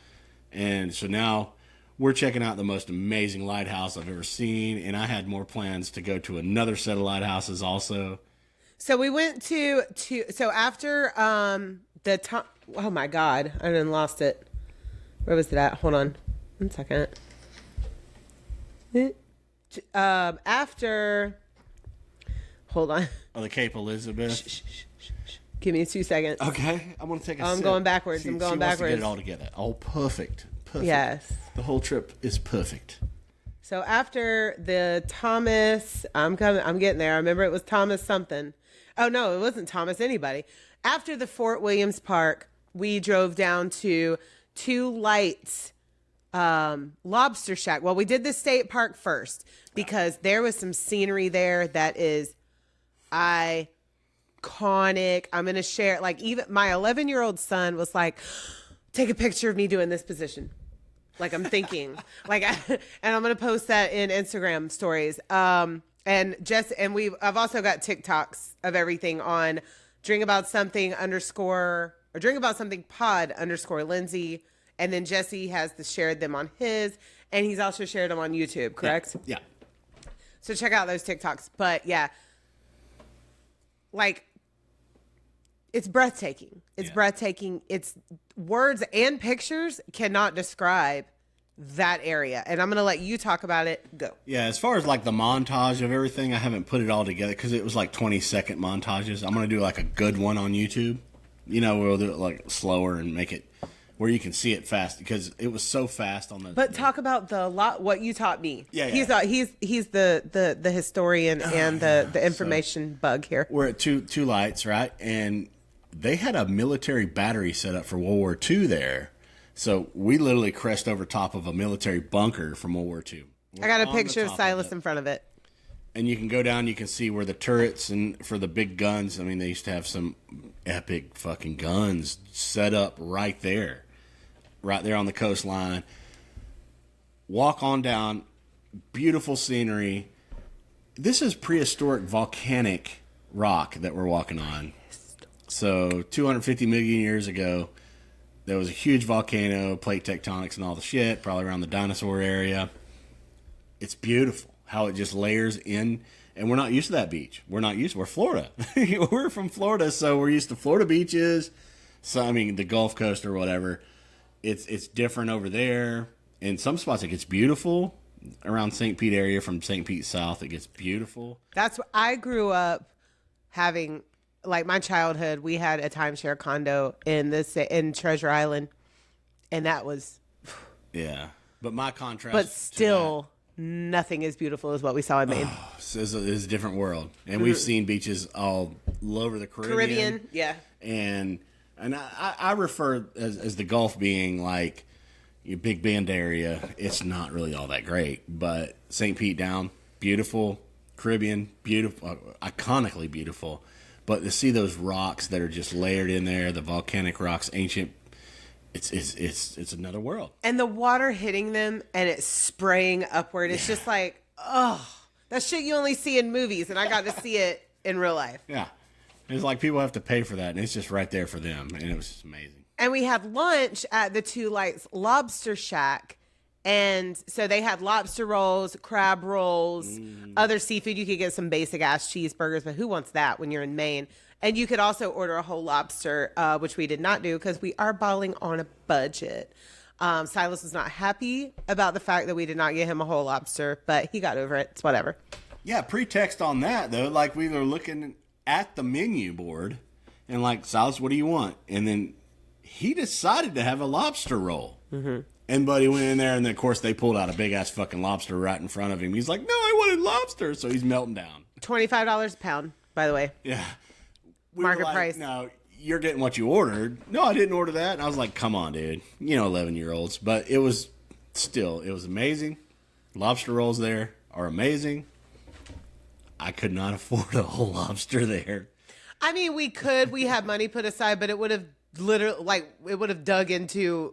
And so now we're checking out the most amazing lighthouse I've ever seen. And I had more plans to go to another set of lighthouses also. So we went so after the time. Oh my God, I done lost it. Where was it at? Hold on 1 second. After, hold on. Oh, the Cape Elizabeth. Shh. Give me 2 seconds. Okay, I'm gonna take a I'm sip. going backwards. She I'm going wants to backwards. get it all together. Oh, perfect. Yes. The whole trip is perfect. So after the Thomas, I'm getting there. I remember it was Thomas something. Oh no, it wasn't Thomas anybody. After the Fort Williams Park, we drove down to Two Lights Lobster Shack. Well, we did the state park first because there was some scenery there that is iconic. I'm going to share, like, even my 11-year-old son was like, take a picture of me doing this position. Like, I'm thinking, like, and I'm going to post that in Instagram stories. And I've also got TikToks of everything on Drink About Something pod _ Lindsay. And then Jesse has shared them on his, and he's also shared them on YouTube, correct? Yeah. So check out those TikToks. But yeah, like, it's breathtaking. It's breathtaking. It's words and pictures cannot describe that area. And I'm going to let you talk about it. Go. Yeah, as far as like the montage of everything, I haven't put it all together because it was like 20-second montages. I'm going to do like a good one on YouTube. You know, we'll do it like slower and make it where you can see it fast because it was so fast on the. But talk about what you taught me. Yeah. He's the historian and the information bug here. We're at two lights, right? And they had a military battery set up for World War II there. So we literally crashed over top of a military bunker from World War II. I got a picture of Silas in front of it. And you can go down, you can see where the turrets and for the big guns, I mean, they used to have some epic fucking guns set up right there on the coastline. Walk on down, beautiful scenery. This is prehistoric volcanic rock that we're walking on. So 250 million years ago, there was a huge volcano, plate tectonics and all the shit, probably around the dinosaur area. It's beautiful how it just layers in, and we're not used to that beach. We're Florida. We're from Florida, so we're used to Florida beaches. So, I mean, the Gulf Coast or whatever. It's different over there. In some spots, it gets beautiful. Around St. Pete area, from St. Pete south, it gets beautiful. That's what I grew up having. Like, my childhood, we had a timeshare condo in Treasure Island, and that was. Yeah, but my contrast. But still, nothing as beautiful as what we saw in Maine. It's a different world, and we've seen beaches all over the Caribbean. Yeah. And I refer as the Gulf being like your Big Bend area. It's not really all that great, but St. Pete down, beautiful. Caribbean, beautiful, iconically beautiful. But to see those rocks that are just layered in there, the volcanic rocks, ancient, it's another world. And the water hitting them and it's spraying upward. It's just like, oh, that shit you only see in movies, and I got to see it in real life. Yeah. It's like people have to pay for that, and it's just right there for them, and it was just amazing. And we had lunch at the Two Lights Lobster Shack. And so they had lobster rolls, crab rolls, other seafood. You could get some basic ass cheeseburgers, but who wants that when you're in Maine? And you could also order a whole lobster, which we did not do because we are balling on a budget. Silas was not happy about the fact that we did not get him a whole lobster, but he got over it. It's whatever. Yeah, pretext on that, though. Like, we were looking at the menu board and like, Silas, what do you want? And then he decided to have a lobster roll. Mm-hmm. And Buddy went in there, and then, of course, they pulled out a big-ass fucking lobster right in front of him. He's like, no, I wanted lobster. So he's melting down. $25 a pound, by the way. Yeah. Market price. No, you're getting what you ordered. No, I didn't order that. And I was like, come on, dude. 11-year-olds. But it was amazing. Lobster rolls there are amazing. I could not afford a whole lobster there. I mean, we could. We had money put aside, but it would have literally, it would have dug into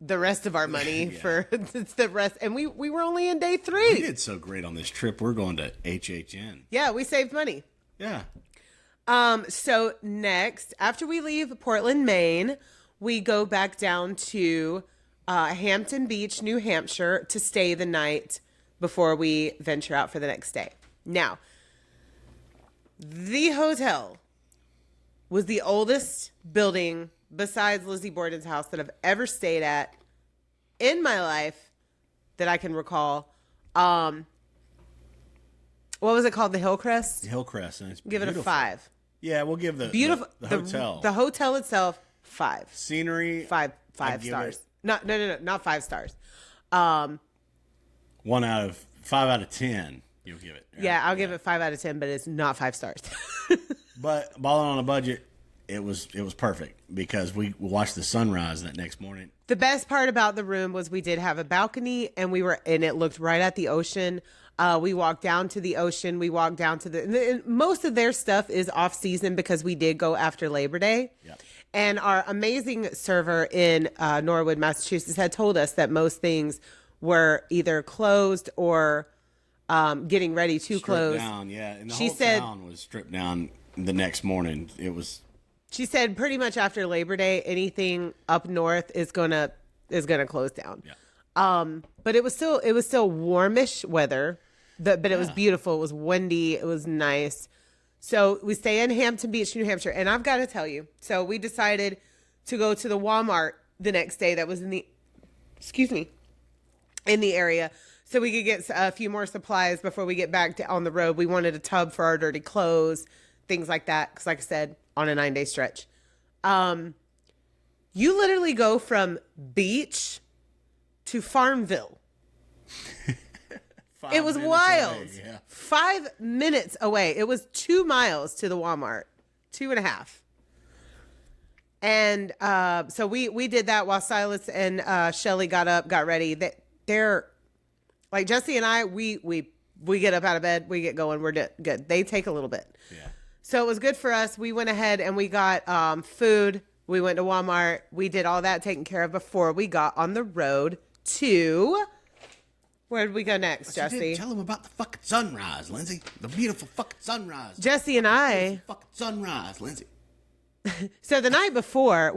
the rest of our money Yeah. for the rest. And we were only in day 3. We did so great on this trip. We're going to HHN. Yeah, we saved money. Yeah. So next, after we leave Portland, Maine, we go back down to Hampton Beach, New Hampshire, to stay the night before we venture out for the next day. Now, the hotel was the oldest building besides Lizzie Borden's house that I've ever stayed at in my life that I can recall. What was it called? The Hillcrest? Hillcrest. And it's Give it a beautiful. 5. Yeah, we'll give the Beautiful. the hotel. The hotel itself, 5. Scenery. Five I'd give stars. it No, not 5 stars. 5 out of 10. You'll give it. Right? Yeah, I'll give it 5 out of 10, but it's not 5 stars. But balling on a budget, it was perfect because we watched the sunrise that next morning. The best part about the room was we did have a balcony, and it looked right at the ocean. We walked down to the ocean. We walked down to and most of their stuff is off season because we did go after Labor Day. Yep. And our amazing server in Norwood, Massachusetts, had told us that most things were either closed or getting ready to close. Stripped down, yeah. And the She whole said- town was stripped down the next morning. It was She said pretty much after Labor Day, anything up north is gonna close down. yeah. But it was still warmish weather, but it was beautiful. It was windy. It was nice. So we stay in Hampton Beach, New Hampshire, and I've got to tell you. So we decided to go to the Walmart the next day that was in the area, so we could get a few more supplies before we get back on the road. We wanted a tub for our dirty clothes, things like that. Because, like I said, on a 9-day stretch, you literally go from beach to Farmville. It was 5 minutes wild. away, yeah. 5 minutes away. It was 2 miles to the Walmart, 2.5. And so we did that while Silas and Shelly got ready. They're like Jesse and I. We get up out of bed, we get going, we're good. They take a little bit. Yeah. So it was good for us. We went ahead and we got food. We went to Walmart. We did all that taken care of before we got on the road to. Where did we go next, You Jesse? didn't tell them about the fucking sunrise, Lindsay. The beautiful fucking sunrise. Jesse and I. Fucking sunrise, Lindsay. So the night before,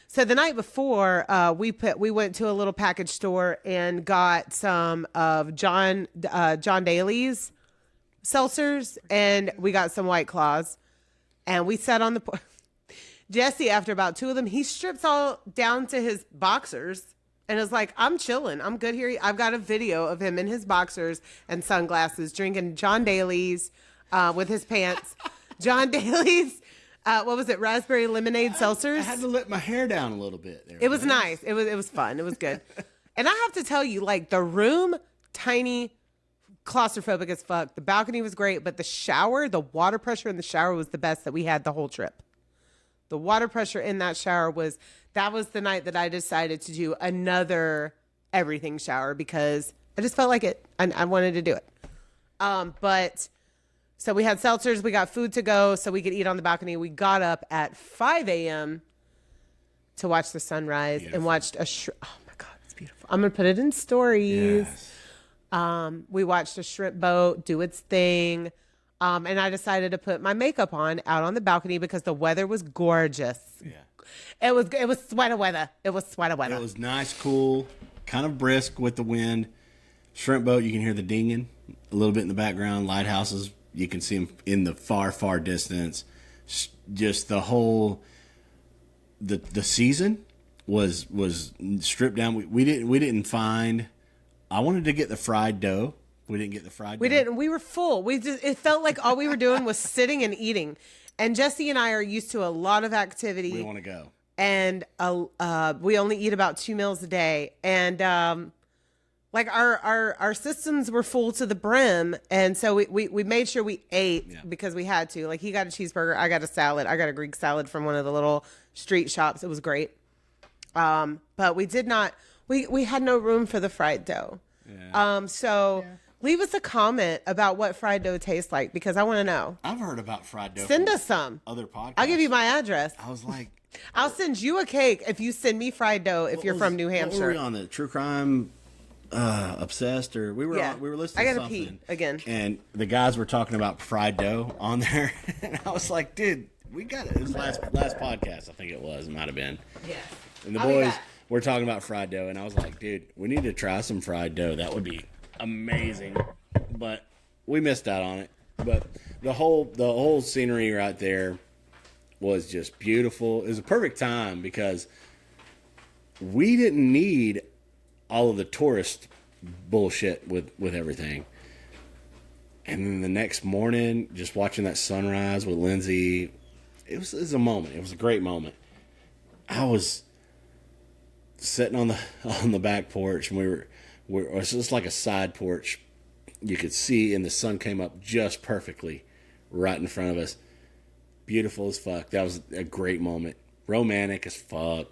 So the night before, we went to a little package store and got some of John Daly's seltzers, and we got some White Claws, and we sat on the. Jesse, after about 2 of them, he strips all down to his boxers. And is like, I'm chilling. I'm good here. I've got a video of him in his boxers and sunglasses drinking John Daly's with his pants. John Daly's, what was it? Raspberry lemonade seltzers. I had to let my hair down a little bit there. It was nice. It was fun. It was good. And I have to tell you, like, the room, tiny, claustrophobic as fuck. The balcony was great, but the water pressure in the shower was the best that we had the whole trip. The water pressure in that shower was the night that I decided to do another everything shower because I just felt like it. I wanted to do it. But so we had seltzers, we got food to go so we could eat on the balcony. We got up at 5 a.m. to watch the sunrise and watched oh my God, it's beautiful. I'm going to put it in stories. Yes. We watched a shrimp boat do its thing. And I decided to put my makeup on out on the balcony because the weather was gorgeous. Yeah. It was sweater weather. It was sweater weather. It was nice, cool, kind of brisk with the wind. Shrimp boat, you can hear the dinging a little bit in the background. Lighthouses, you can see them in the far, far distance. Just the whole the season was stripped down. We didn't find. I wanted to get the fried dough. We didn't get the fried dough. We didn't. We were full. It felt like all we were doing was sitting and eating. And Jesse and I are used to a lot of activity. We want to go. And we only eat about 2 meals a day. And like our systems were full to the brim. And so we made sure we ate because we had to. Like, he got a cheeseburger. I got a salad. I got a Greek salad from one of the little street shops. It was great. But we did not. We had no room for the fried dough. Yeah. So Leave us a comment about what fried dough tastes like because I want to know. I've heard about fried dough. Send from us some. other podcasts. I'll give you my address. I was like, I'll send you a cake if you send me fried dough if you're from New Hampshire. What were we on, the true crime obsessed, or we were listening to something. I gotta pee again. And the guys were talking about fried dough on there, and I was like, dude, we got it. It was last podcast, I think it was. It might have been. Yeah. And the boys were talking about fried dough, and I was like, dude, we need to try some fried dough. That would be amazing. But we missed out on it. But the whole scenery right there was just beautiful. It was a perfect time because we didn't need all of the tourist bullshit with everything. And then the next morning, just watching that sunrise with Lindsay, it was a moment. It was a great moment. I was sitting on the back porch, and it was just like a side porch. You could see, and the sun came up just perfectly right in front of us. Beautiful as fuck. That was a great moment. Romantic as fuck.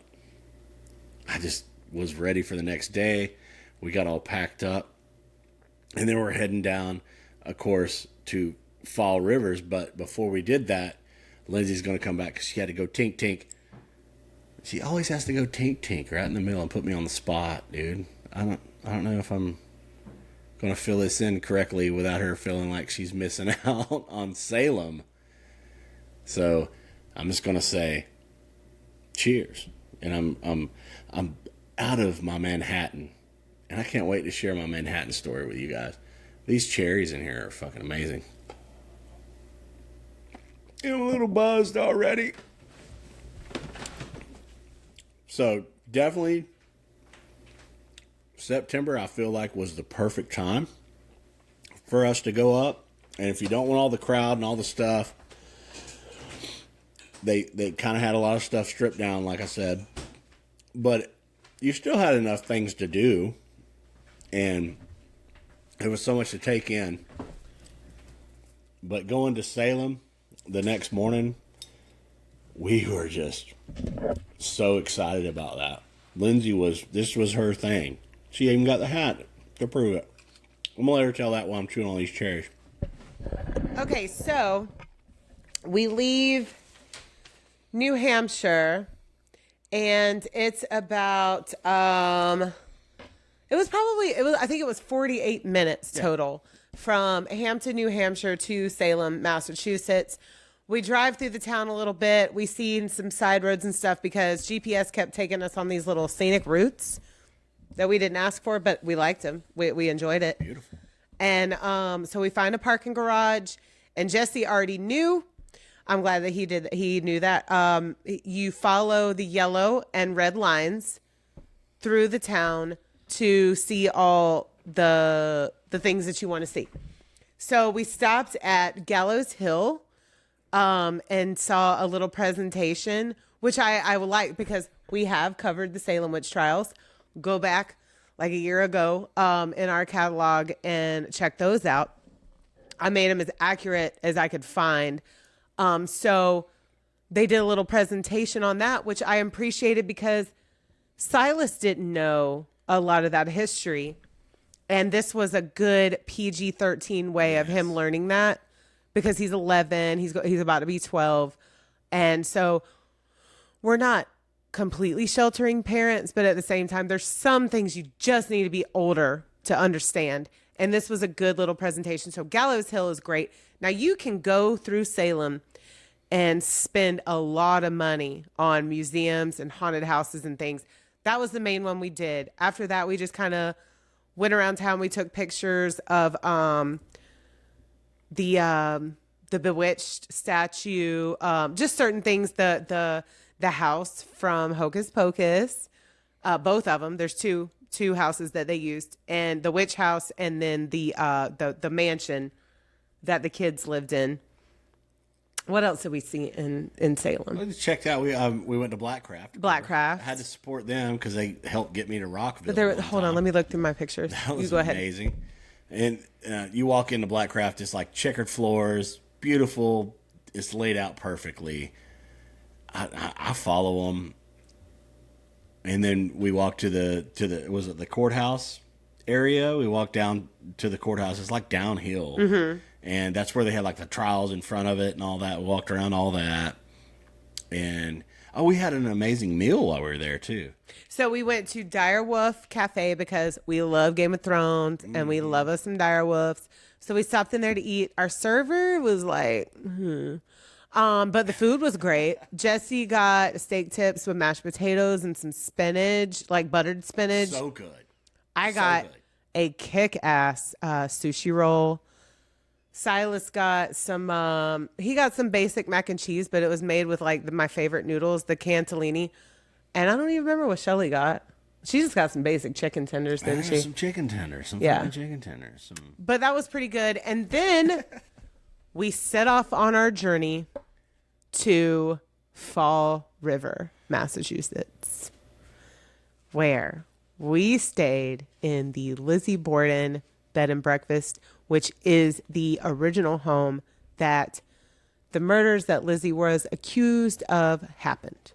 I just was ready for the next day. We got all packed up, and then we're heading down, of course, to Fall Rivers. But before we did that, Lindsay's going to come back because she had to go tink tink. She always has to go tink tink right in the middle and put me on the spot, dude. I don't know if I'm going to fill this in correctly without her feeling like she's missing out on Salem. So I'm just going to say cheers. And I'm out of my Manhattan, and I can't wait to share my Manhattan story with you guys. These cherries in here are fucking amazing. I'm a little buzzed already. So definitely September, I feel like, was the perfect time for us to go up. And if you don't want all the crowd and all the stuff, they kind of had a lot of stuff stripped down, like I said. But you still had enough things to do. And there was so much to take in. But going to Salem the next morning, we were just so excited about that. This was her thing. She even got the hat to prove it. I'm going to let her tell that while I'm chewing on these cherries. Okay, so we leave New Hampshire, and it's about, I think it was 48 minutes total from Hampton, New Hampshire to Salem, Massachusetts. We drive through the town a little bit. We see some side roads and stuff because GPS kept taking us on these little scenic routes that we didn't ask for, but we liked them. We enjoyed it. Beautiful. And so we find a parking garage, and Jesse already knew. I'm glad that he knew that. You follow the yellow and red lines through the town to see all the things that you want to see. So we stopped at Gallows Hill and saw a little presentation, which I would like because we have covered the Salem witch trials. Go back like a year ago in our catalog and check those out. I made them as accurate as I could find. So they did a little presentation on that, which I appreciated because Silas didn't know a lot of that history. And this was a good PG-13 way of him learning that because he's 11, he's about to be 12. And so we're not completely sheltering parents, but at the same time, there's some things you just need to be older to understand. And this was a good little presentation. So Gallows Hill is great. Now you can go through Salem and spend a lot of money on museums and haunted houses and things. That was the main one we did. After that, we just kind of went around town. We took pictures of the Bewitched statue, just certain things. The house from Hocus Pocus, both of them. There's two houses that they used, and the witch house, and then the mansion that the kids lived in. What else did we see in Salem? We just checked out. We went to Blackcraft. Blackcraft. I had to support them because they helped get me to Rockville. But hold on, let me look through my pictures. That was you go ahead. amazing. And you walk into Blackcraft, it's like checkered floors, beautiful. It's laid out perfectly. I follow them, and then we walked to the was it the courthouse, area. We walked down to the courthouse. It's like downhill. Mm-hmm. And that's where they had like the trials in front of it and all that. We walked around all that. And, we had an amazing meal while we were there, too. So we went to Dire Wolf Cafe because we love Game of Thrones and we love us some Dire Wolves. So we stopped in there to eat. Our server was like, but the food was great. Jesse got steak tips with mashed potatoes and some spinach, like buttered spinach. So good. I got a kick-ass sushi roll. Silas got some, he got some basic mac and cheese, but it was made with like my favorite noodles, the cantellini. And I don't even remember what Shelly got. She just got some basic chicken tenders, didn't she? Some chicken tenders. Some chicken tenders. But that was pretty good. And then we set off on our journey to Fall River, Massachusetts, where we stayed in the Lizzie Borden bed and breakfast, which is the original home that the murders that Lizzie was accused of happened.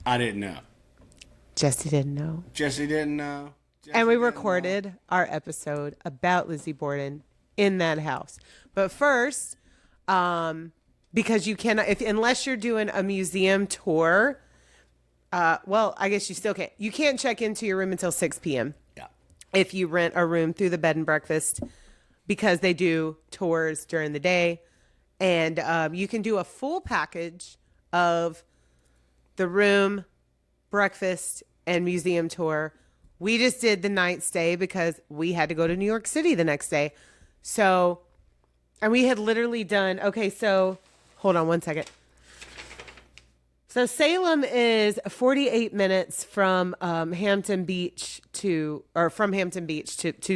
I didn't know. Jesse didn't know. And we recorded our episode about Lizzie Borden in that house. But first, because you cannot, unless you're doing a museum tour, well, I guess you still can't. You can't check into your room until 6 p.m. Yeah. If you rent a room through the bed and breakfast, because they do tours during the day. And you can do a full package of the room, breakfast, and museum tour. We just did the night stay because we had to go to New York City the next day. So, and we had literally done, okay, so hold on one second. So Salem is 48 minutes from Hampton Beach to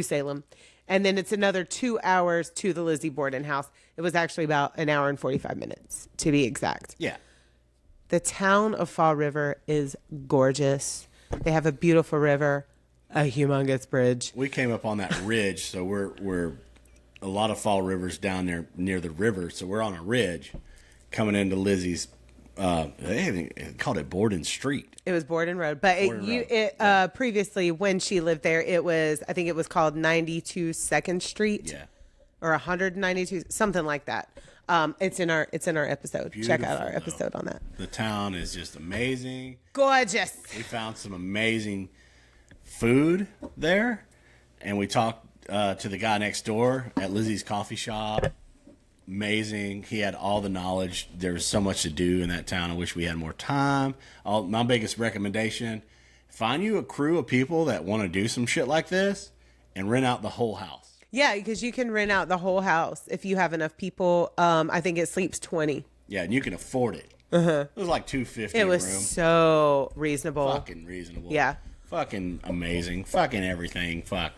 Salem. And then it's another 2 hours to the Lizzie Borden house. It was actually about an hour and 45 minutes to be exact. Yeah. The town of Fall River is gorgeous. They have a beautiful river, a humongous bridge. We came up on that ridge, so we're a lot of Fall River's down there near the river, so we're on a ridge coming into Lizzie's. They called it Borden Street. It was Borden Road, but previously when she lived there, I think it was called 92 2nd Street. Yeah. Or 192, something like that. It's in our episode. Beautiful, check out our episode on that. The town is just amazing. Gorgeous. We found some amazing food there, and we talked to the guy next door at Lizzie's coffee shop. Amazing. He had all the knowledge. There was so much to do in that town. I wish we had more time. My biggest recommendation, find you a crew of people that want to do some shit like this and rent out the whole house. Yeah, because you can rent out the whole house if you have enough people. I think it sleeps 20. Yeah, and you can afford it. Uh-huh. It was like $250 It was a room. So reasonable. Fucking reasonable. Yeah. Fucking amazing. Fucking everything. Fuck.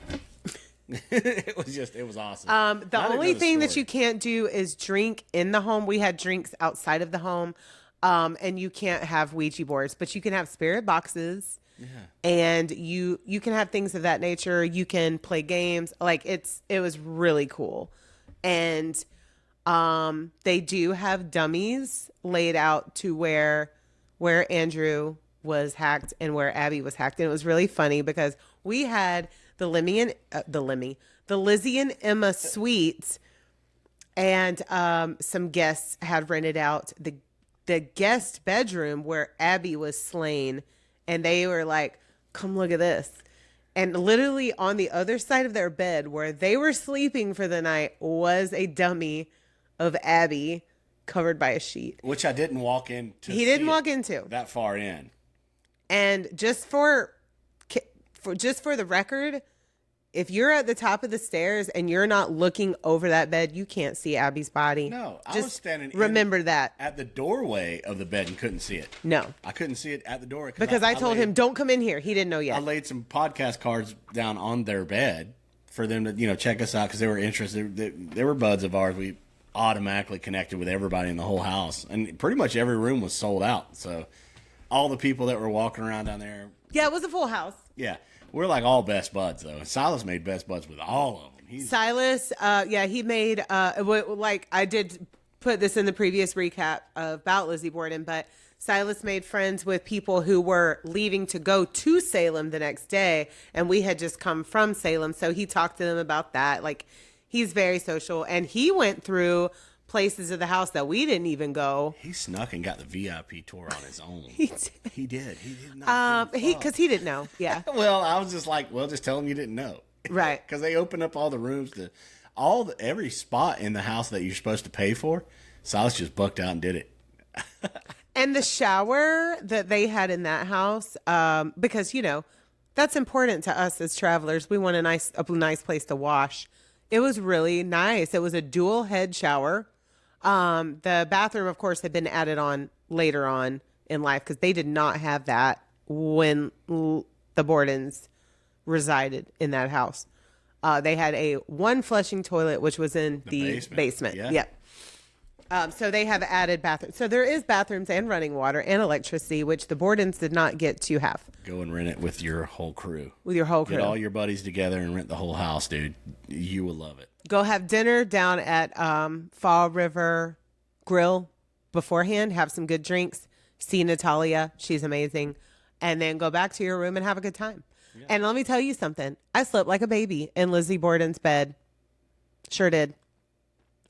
It was awesome. The only thing that you can't do is drink in the home. We had drinks outside of the home, and you can't have Ouija boards, but you can have spirit boxes. Yeah. And you can have things of that nature. You can play games. Like it was really cool. And they do have dummies laid out to where Andrew was hacked and where Abby was hacked. And it was really funny because we had the Lizzie and Emma suite, and some guests had rented out the guest bedroom where Abby was slain. And they were like, come look at this. And literally on the other side of their bed where they were sleeping for the night was a dummy of Abby covered by a sheet. Which I didn't walk into. He didn't walk into. That far in. And just for the record, if you're at the top of the stairs and you're not looking over that bed, you can't see Abby's body. No, I just was standing remember that at the doorway of the bed and couldn't see it. No. I couldn't see it at the door. Because I told him, don't come in here. He didn't know yet. I laid some podcast cards down on their bed for them to, check us out because they were interested. They were buds of ours. We automatically connected with everybody in the whole house. And pretty much every room was sold out. So all the people that were walking around down there. Yeah, it was a full house. Yeah. We're like all best buds, though. Silas made best buds with all of them. Silas, he made, like I did put this in the previous recap about Lizzie Borden, but Silas made friends with people who were leaving to go to Salem the next day, and we had just come from Salem, so he talked to them about that. Like, he's very social, and he went through places of the house that we didn't even go. He snuck and got the VIP tour on his own. He did. He did. He did not. Because he didn't know. Yeah. Well, I was just like, well, just tell him you didn't know. Right. Because they opened up all the rooms to every spot in the house that you're supposed to pay for. Silas just bucked out and did it. And the shower that they had in that house, because, you know, that's important to us as travelers. We want a nice place to wash. It was really nice. It was a dual head shower. The bathroom, of course, had been added on later on in life because they did not have that when the Bordens resided in that house. They had one flushing toilet, which was in the basement. Yeah. Yep. So they have added bathrooms. So there is bathrooms and running water and electricity, which the Bordens did not get to have. Go and rent it with your whole crew. With your whole crew. Get all your buddies together and rent the whole house, dude. You will love it. Go have dinner down at Fall River Grill beforehand. Have some good drinks. See Natalia. She's amazing. And then go back to your room and have a good time. Yeah. And let me tell you something. I slept like a baby in Lizzie Borden's bed. Sure did.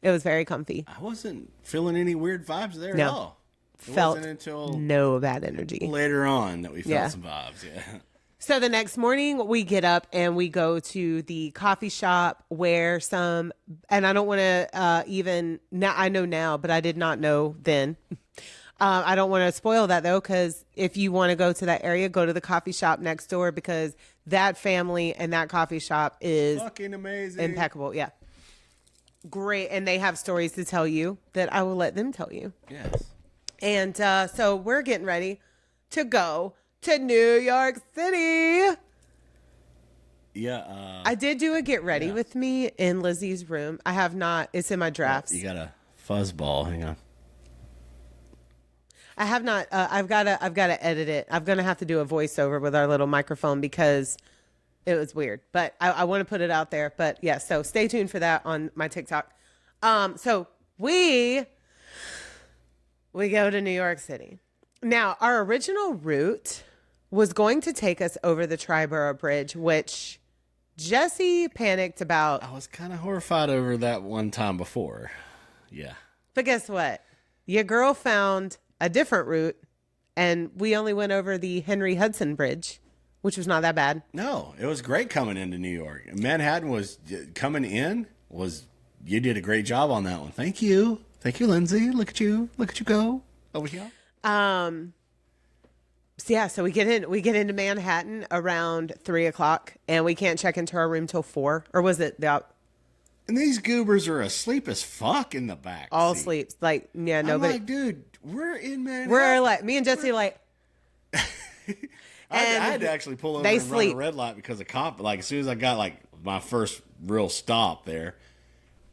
It was very comfy. I wasn't feeling any weird vibes there at all. It Felt wasn't until no bad energy. Later on that we felt some vibes. Yeah. So the next morning we get up and we go to the coffee shop where and I don't want to now I know now, but I did not know then. I don't want to spoil that though, because if you want to go to that area, go to the coffee shop next door, because that family and that coffee shop is fucking amazing. Impeccable. Yeah. Great. And they have stories to tell you that I will let them tell you. Yes. And so we're getting ready to go to New York City. Yeah. I did do a get ready with me in Lizzie's room. I have not. It's in my drafts. You got a fuzzball. Hang on. I have not. I've got to edit it. I'm going to have to do a voiceover with our little microphone because it was weird. But I want to put it out there. But yeah, so stay tuned for that on my TikTok. So we go to New York City. Now, our original route was going to take us over the Triborough Bridge, which Jesse panicked about. I was kind of horrified over that one time before. Yeah. But guess what? Your girl found a different route, and we only went over the Henry Hudson Bridge, which was not that bad. No, it was great coming into New York. Manhattan was coming in. You did a great job on that one. Thank you. Thank you, Lindsay. Look at you go over here. So we get into Manhattan around 3:00, and we can't check into our room till 4. Or was it And these goobers are asleep as fuck in the back. All sleep. Like, yeah, nobody. I'm like, dude, we're in Manhattan. We're like, me and Jesse like. I had to actually pull over and run a red light because a cop, like, as soon as I got, like, my first real stop there,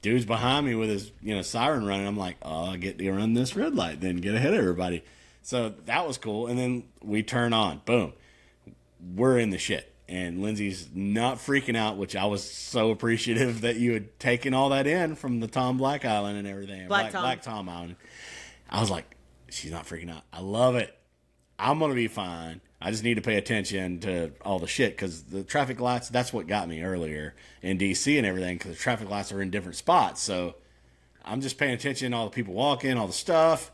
dude's behind me with his, siren running. I'm like, oh, I get to run this red light, then get ahead of everybody. So that was cool. And then we turn on. Boom. We're in the shit. And Lindsay's not freaking out, which I was so appreciative that you had taken all that in from the Tom Black Island and everything. Black Tom Island. I was like, she's not freaking out. I love it. I'm going to be fine. I just need to pay attention to all the shit because the traffic lights, that's what got me earlier in D.C. and everything because the traffic lights are in different spots. So I'm just paying attention to all the people walking, all the stuff.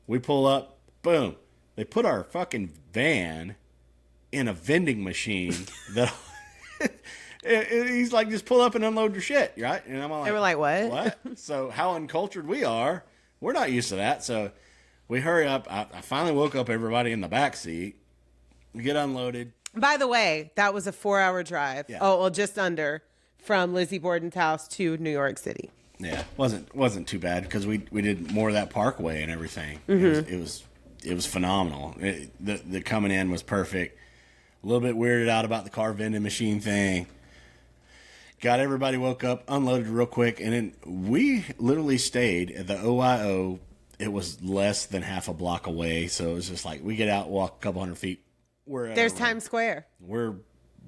We pull up. Boom. They put our fucking van in a vending machine that he's like, just pull up and unload your shit, right? And I'm like, they were like, what? What? So how uncultured we are. We're not used to that. So we hurry up. I finally woke up everybody in the back seat. We get unloaded. By the way, that was a 4-hour drive. Yeah. Oh, well, just under from Lizzie Borden's house to New York City. Yeah, wasn't too bad because we did more of that Parkway and everything. Mm-hmm. It was phenomenal. The coming in was perfect. A little bit weirded out about the car vending machine thing. Got everybody woke up, unloaded real quick, and then we literally stayed at the OIO. It was less than half a block away, so it was just like we get out, walk a couple hundred feet. There's Times Square. We're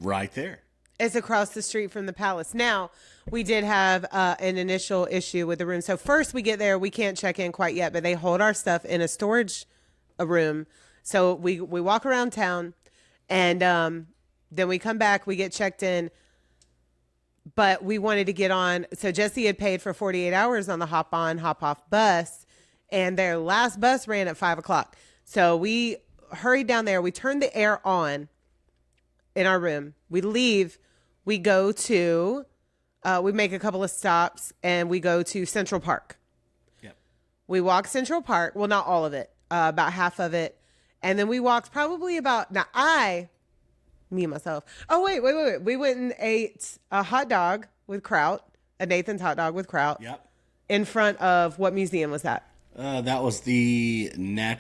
right there. It's across the street from the Palace. Now, we did have an initial issue with the room. So first we get there, we can't check in quite yet, but they hold our stuff in a storage room. So we walk around town, and then we come back, we get checked in, but we wanted to get on. So Jesse had paid for 48 hours on the hop on, hop off bus, and their last bus ran at 5 o'clock. So we hurried down there. We turned the air on in our room. We leave. We go to, we make a couple of stops, and we go to Central Park. Yep. We walk Central Park. Well, not all of it, about half of it. And then we walked probably about, me and myself. Oh, wait. We went and ate a hot dog with kraut, a Nathan's hot dog with kraut. Yep. In front of, what museum was that? That was the that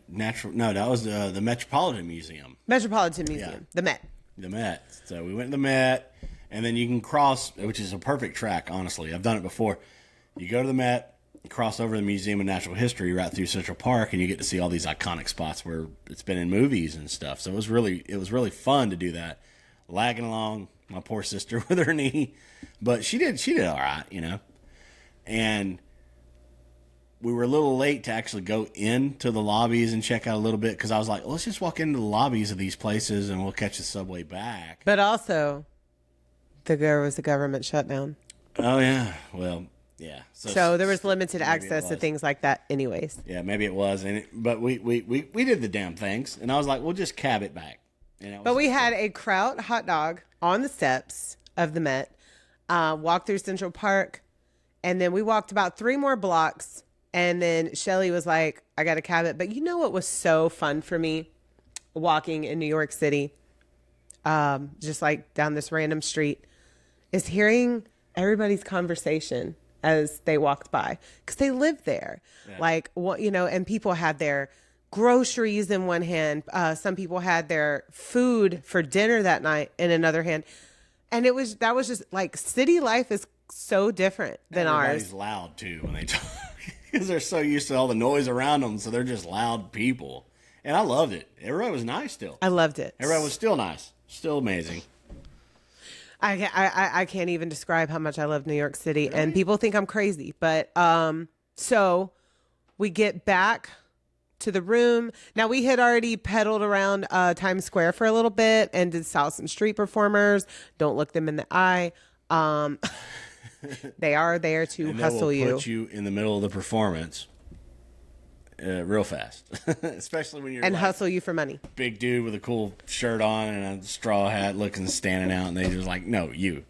was the Metropolitan Museum. Metropolitan Museum, Yeah. the Met. The Met. So we went to the Met, and then you can cross, which is a perfect track, honestly. I've done it before. You go to the Met, cross over to the Museum of Natural History right through Central Park, and you get to see all these iconic spots where it's been in movies and stuff. So it was really fun to do that. Lagging along, my poor sister with her knee, but she did all right, you know. And we were a little late to actually go into the lobbies and check out a little bit, because I was like, well, let's just walk into the lobbies of these places and we'll catch the subway back. But also, there was a government shutdown. Oh yeah, well. Yeah. So there was limited access to things like that anyways. Yeah, maybe it was. But we did the damn things. And I was like, we'll just cab it back. But we had a kraut hot dog on the steps of the Met, walked through Central Park, and then we walked about 3 more blocks. And then Shelly was like, I got to cab it. But you know what was so fun for me walking in New York City, just like down this random street, is hearing everybody's conversation as they walked by, because they lived there. Yeah. Like, you know, and people had their groceries in one hand. Some people had their food for dinner that night in another hand. And that was just like, city life is so different than Everybody's ours. Loud too when they talk, because they're so used to all the noise around them. So they're just loud people. And I loved it. Everybody was nice still. I loved it. Everybody was still nice. Still amazing. I can't even describe how much I love New York City, really? And people think I'm crazy. But so we get back to the room. Now, we had already pedaled around Times Square for a little bit and did South and Street performers. Don't look them in the eye. They are there to hustle you. Put you in the middle of the performance real fast, especially when you're and like hustle you for money. Big dude with a cool shirt on and a straw hat, looking standing out, and they just like, no, you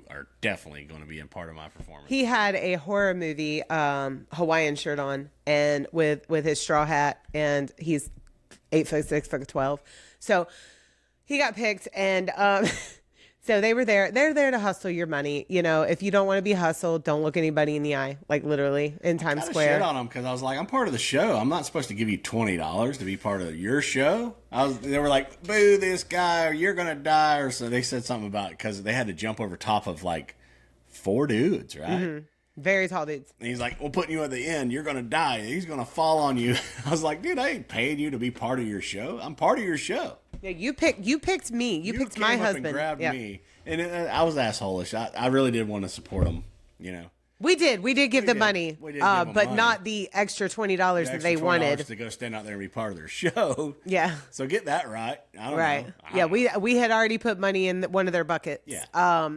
are definitely going to be a part of my performance. He had a horror movie Hawaiian shirt on, and with his straw hat, and he's 8'6", 6'12", so he got picked, and so they were there. They're there to hustle your money. You know, if you don't want to be hustled, don't look anybody in the eye, like literally in Times Square. I shit on them because I was like, I'm part of the show. I'm not supposed to give you $20 to be part of your show. They were like, boo this guy, or you're going to die. Or so they said something about it because they had to jump over top of like 4 dudes, right? Mm-hmm. Very tall dudes. And he's like, we're putting you at the end. You're going to die. He's going to fall on you. I was like, dude, I ain't paying you to be part of your show. I'm part of your show. Yeah, you picked me. You picked my husband. And grabbed me. And I was assholeish. I really did want to support him, you know. We did give them money, but money. Not the extra $20 that they wanted to go stand out there and be part of their show. Yeah. So get that right. I don't know. Yeah, we had already put money in one of their buckets. Yeah.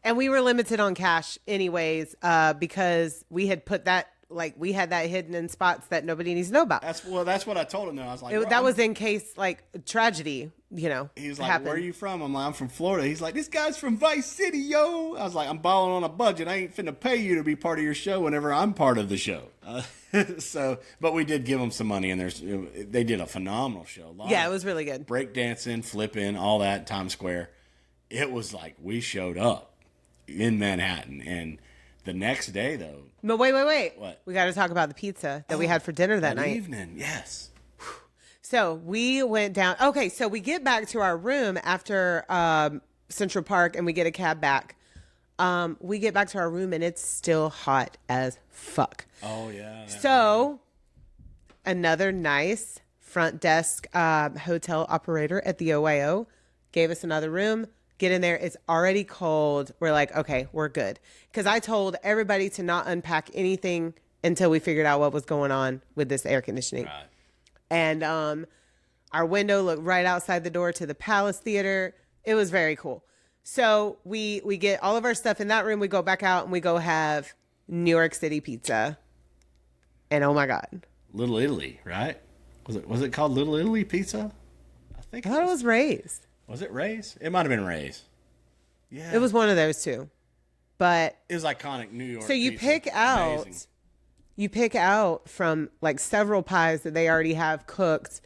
And we were limited on cash anyways, because we had put that, like, we had that hidden in spots that nobody needs to know about. That's what I told him though. I was like, that was in case like tragedy, you know. He was like, happened. Where are you from? I'm like, I'm from Florida. He's like, this guy's from Vice City, yo. I was like, I'm balling on a budget. I ain't finna pay you to be part of your show whenever I'm part of the show. But we did give them some money, and they did a phenomenal show. Yeah, it was really good. Break dancing, flipping, all that in Times Square. It was like we showed up in Manhattan, and the next day though. But wait. What? We got to talk about the pizza that we had for dinner that night. Evening, yes. So we went down. Okay, so we get back to our room after Central Park, and we get a cab back. We get back to our room, and it's still hot as fuck. Oh yeah. So another nice front desk hotel operator at the OYO gave us another room. Get in there. It's already cold. We're like, okay, we're good. Because I told everybody to not unpack anything until we figured out what was going on with this air conditioning. Right. And our window looked right outside the door to the Palace Theater. It was very cool. So we get all of our stuff in that room. We go back out and we go have New York City pizza. And oh my God. Little Italy, right? Was it called Little Italy Pizza? I think I thought it was Ray's. Was it Ray's? It might have been Ray's. Yeah. It was one of those two. But it was iconic New York. so you pizza. pick out Amazing. you pick out from like several pies that they already have cooked,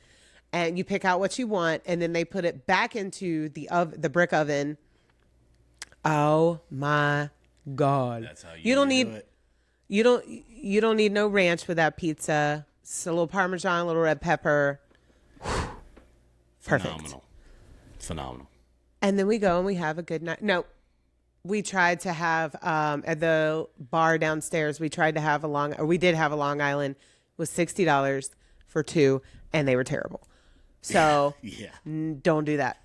and you pick out what you want, and then they put it back into the brick oven. Oh my God. That's how you don't need do it. you don't need no ranch with that pizza. It's a little Parmesan, a little red pepper. Perfect. Phenomenal. And then we go and we have a good night. No, we tried to have at the bar downstairs. We tried to have we did have a Long Island. It was $60 for two, and they were terrible. So Yeah. Don't do that.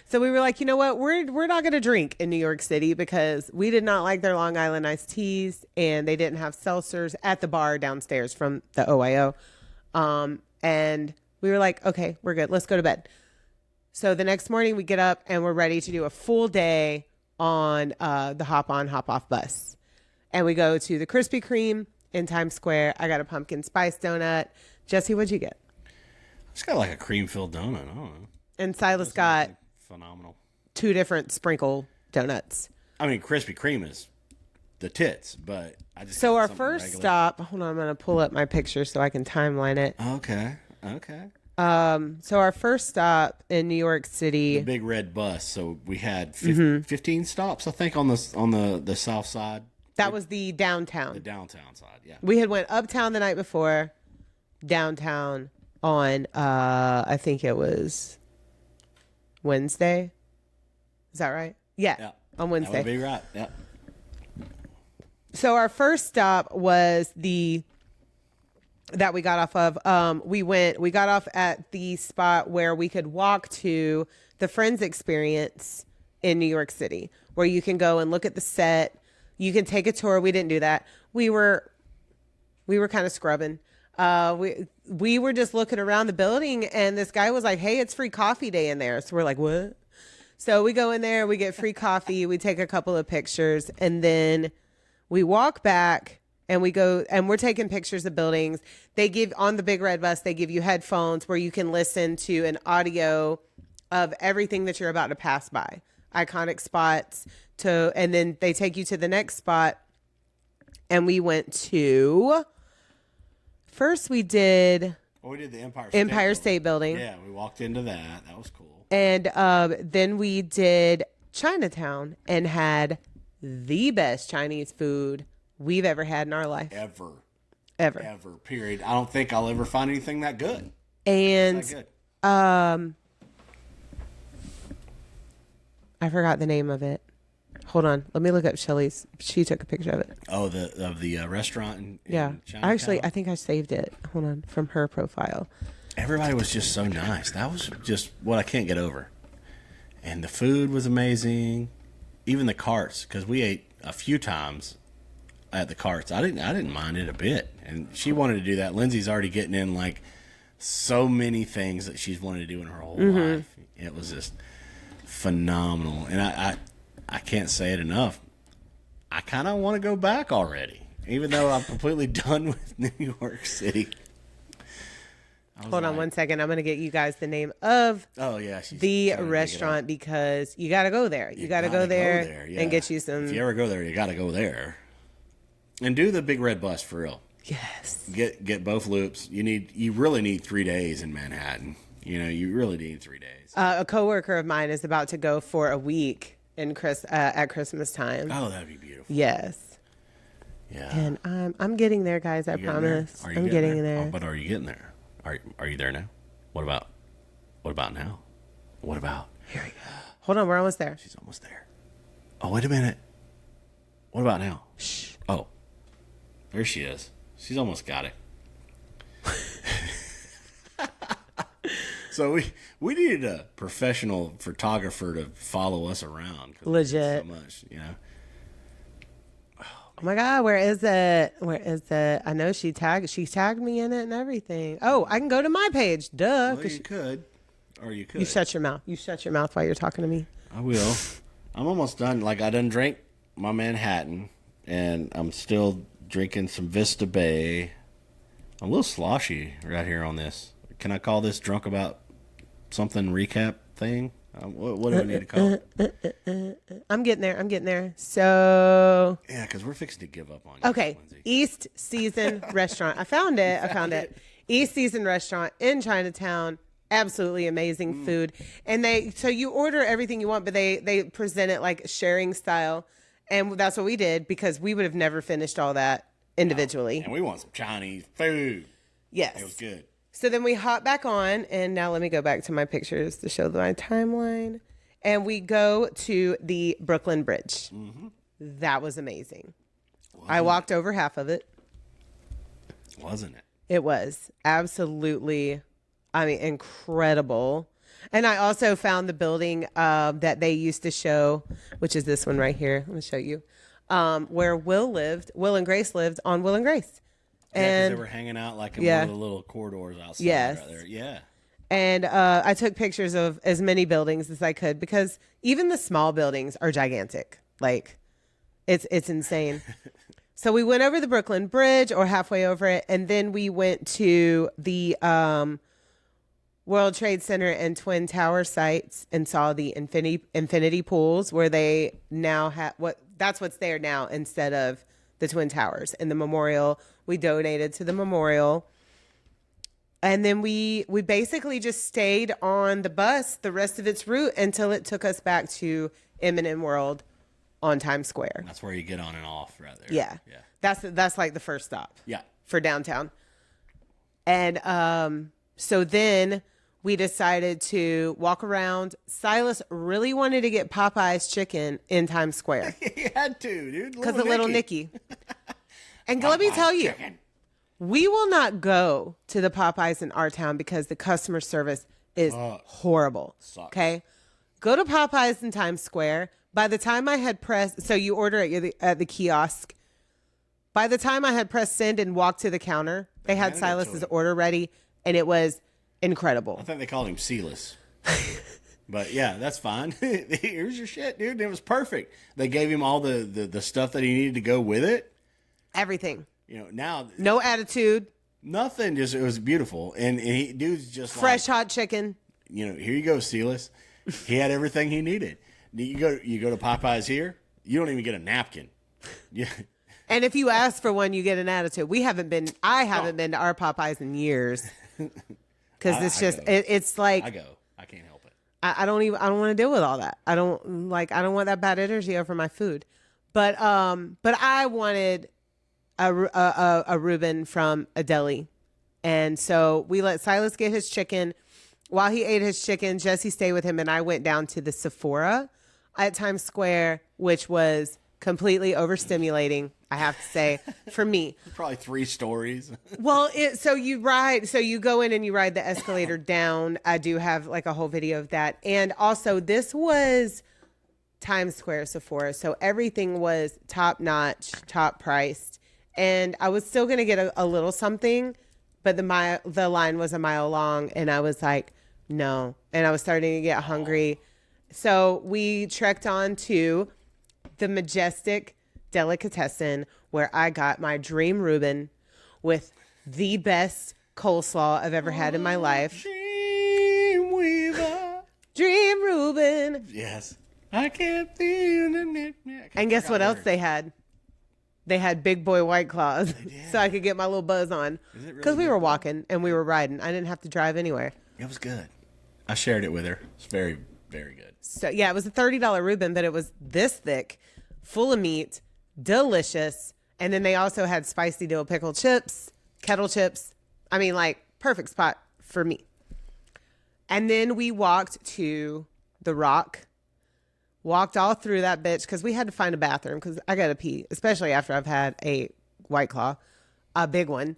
So we were like, you know what? We're not going to drink in New York City because we did not like their Long Island iced teas, and they didn't have seltzers at the bar downstairs from the OIO. And we were like, okay, we're good. Let's go to bed. So the next morning we get up and we're ready to do a full day on the hop on, hop off bus. And we go to the Krispy Kreme in Times Square. I got a pumpkin spice donut. Jesse, what'd you get? It's got like a cream filled donut. I don't know. And Silas got phenomenal. 2 different sprinkle donuts. I mean, Krispy Kreme is the tits, but I just. So got our something first regular. stop, hold on, I'm going to pull up my picture so I can timeline it. Okay. So our first stop in New York City. The big red bus. So we had 15 stops, I think, on the south side. That was the downtown. The downtown side, yeah. We had went uptown the night before, downtown on, I think it was Wednesday. Is that right? Yeah. On Wednesday. That would be right. Yeah. So our first stop was that we got off of. We got off at the spot where we could walk to the Friends Experience in New York City, where you can go and look at the set. You can take a tour. We didn't do that. We were kind of scrubbing. We were just looking around the building, and this guy was like, "Hey, it's free coffee day in there." So we're like, "What?" So we go in there, we get free coffee, we take a couple of pictures, and then we walk back and we go and we're taking pictures of buildings. They give on the big red bus, they give you headphones where you can listen to an audio of everything that you're about to pass by. Iconic spots and then they take you to the next spot. And we went to first we did the Empire State Building. Yeah, we walked into that. That was cool. And then we did Chinatown and had the best Chinese food we've ever had in our life. Ever. Period. I don't think I'll ever find anything that good. And good. I forgot the name of it. Hold on, let me look up Shelly's. She took a picture of it. Oh, the restaurant in Chinatown? Actually, I think I saved it. Hold on, from her profile. Everybody was just so nice. That was just what I can't get over. And the food was amazing. Even the carts, because we ate a few times at the carts. I didn't mind it a bit. And she wanted to do that. Lindsay's already getting in like so many things that she's wanted to do in her whole life. It was just phenomenal. And I can't say it enough. I kind of want to go back already, even though I'm completely done with New York City. Hold on one second. I'm going to get you guys the name of the restaurant because you got to go there. You got to go there and get you some. If you ever go there, you got to go there. And do the big red bus for real. Yes. Get both loops. You really need 3 days in Manhattan. You really need 3 days. A coworker of mine is about to go for a week at Christmas time. Oh, that'd be beautiful. Yes. Yeah. And I'm getting there, guys. I promise. I'm getting there. Oh, but are you getting there? Are you there now? What about now? What about? Here we go. Hold on, we're almost there. She's almost there. Oh, wait a minute. What about now? Shh. Oh, there she is. She's almost got it. So we needed a professional photographer to follow us around. 'Cause Legit. so much, you know. Oh my God, where is it? Where is it? I know she tagged me in it and everything. Oh, I can go to my page. Duh. Well, you could. Or you could. You shut your mouth. You shut your mouth while you're talking to me. I will. I'm almost done. Like, I done drank my Manhattan, and I'm still drinking some Vista Bay. I'm a little sloshy right here on this. Can I call this drunk about something recap thing? What do I need to call it? I'm getting there. So Yeah, because we're fixing to give up on you, okay, Lindsay. East Season Restaurant. I found it. East Season Restaurant in Chinatown. Absolutely amazing food. And so you order everything you want, but they present it like sharing style. And that's what we did because we would have never finished all that individually. And we want some Chinese food. Yes. It was good. So then we hop back on, and now let me go back to my pictures to show my timeline. And we go to the Brooklyn Bridge. Mm-hmm. That was amazing. I walked over half of it. Wasn't it? It was absolutely, incredible. And I also found the building that they used to show, which is this one right here. I'm going to show you, where Will and Grace lived on Will and Grace. Yeah, because And they were hanging out like in one of the little corridors outside Yes. right there. Yeah. And I took pictures of as many buildings as I could because even the small buildings are gigantic. Like, it's insane. So we went over the Brooklyn Bridge or halfway over it, and then we went to the World Trade Center and Twin Tower sites and saw the infinity pools where they now have that's what's there now instead of the Twin Towers. And the memorial, we donated to the memorial. And then we basically just stayed on the bus the rest of its route until it took us back to M&M World on Times Square. That's where you get on and off right there. Yeah. That's like the first stop. Yeah. For downtown. And so then we decided to walk around. Silas really wanted to get Popeye's chicken in Times Square. He had to, dude. Because of little Nicky. And let me tell you, we will not go to the Popeyes in our town because the customer service is horrible. Sucks. Okay? Go to Popeyes in Times Square. By the time I had pressed, so you order at the kiosk. By the time I had pressed send and walked to the counter, they had Silas's order ready, and it was incredible. I think they called him Sealess. But yeah, that's fine. Here's your shit, dude. It was perfect. They gave him all the stuff that he needed to go with it. Everything. You know, now No attitude. nothing. Just it was beautiful, and dude's just Fresh like, hot chicken. you know, here you go, Sealess. He had everything he needed. You go to Popeyes here. You don't even get a napkin. Yeah. And if you ask for one, you get an attitude. I haven't been to our Popeyes in years. Because it's like I go. I can't help it. I don't want to deal with all that. I don't want that bad energy over my food. But I wanted a Reuben from a deli. And so we let Silas get his chicken. While he ate his chicken, Jesse stayed with him, and I went down to the Sephora at Times Square, which was completely overstimulating, I have to say, for me. Probably 3 stories. Well, so you go in and you ride the escalator down. I do have like a whole video of that. And also this was Times Square Sephora. So everything was top notch, top priced. And I was still going to get a little something, but the line was a mile long, and I was like, no. And I was starting to get hungry. So we trekked on to the Majestic Delicatessen, where I got my dream Reuben with the best coleslaw I've ever had in my life. Dream Weaver. Dream Reuben. Yes. I can't feel the And guess what else they had? They had Big Boy White Claws, so I could get my little buzz on. Because we were walking and we were riding. I didn't have to drive anywhere. It was good. I shared it with her. It's very, very good. So yeah, it was a $30 Reuben, but it was this thick, full of meat, delicious. And then they also had spicy dill pickle chips, kettle chips. I mean, like, perfect spot for me. And then we walked to the Rock. Walked all through that bitch because we had to find a bathroom because I got to pee, especially after I've had a White Claw, a big one.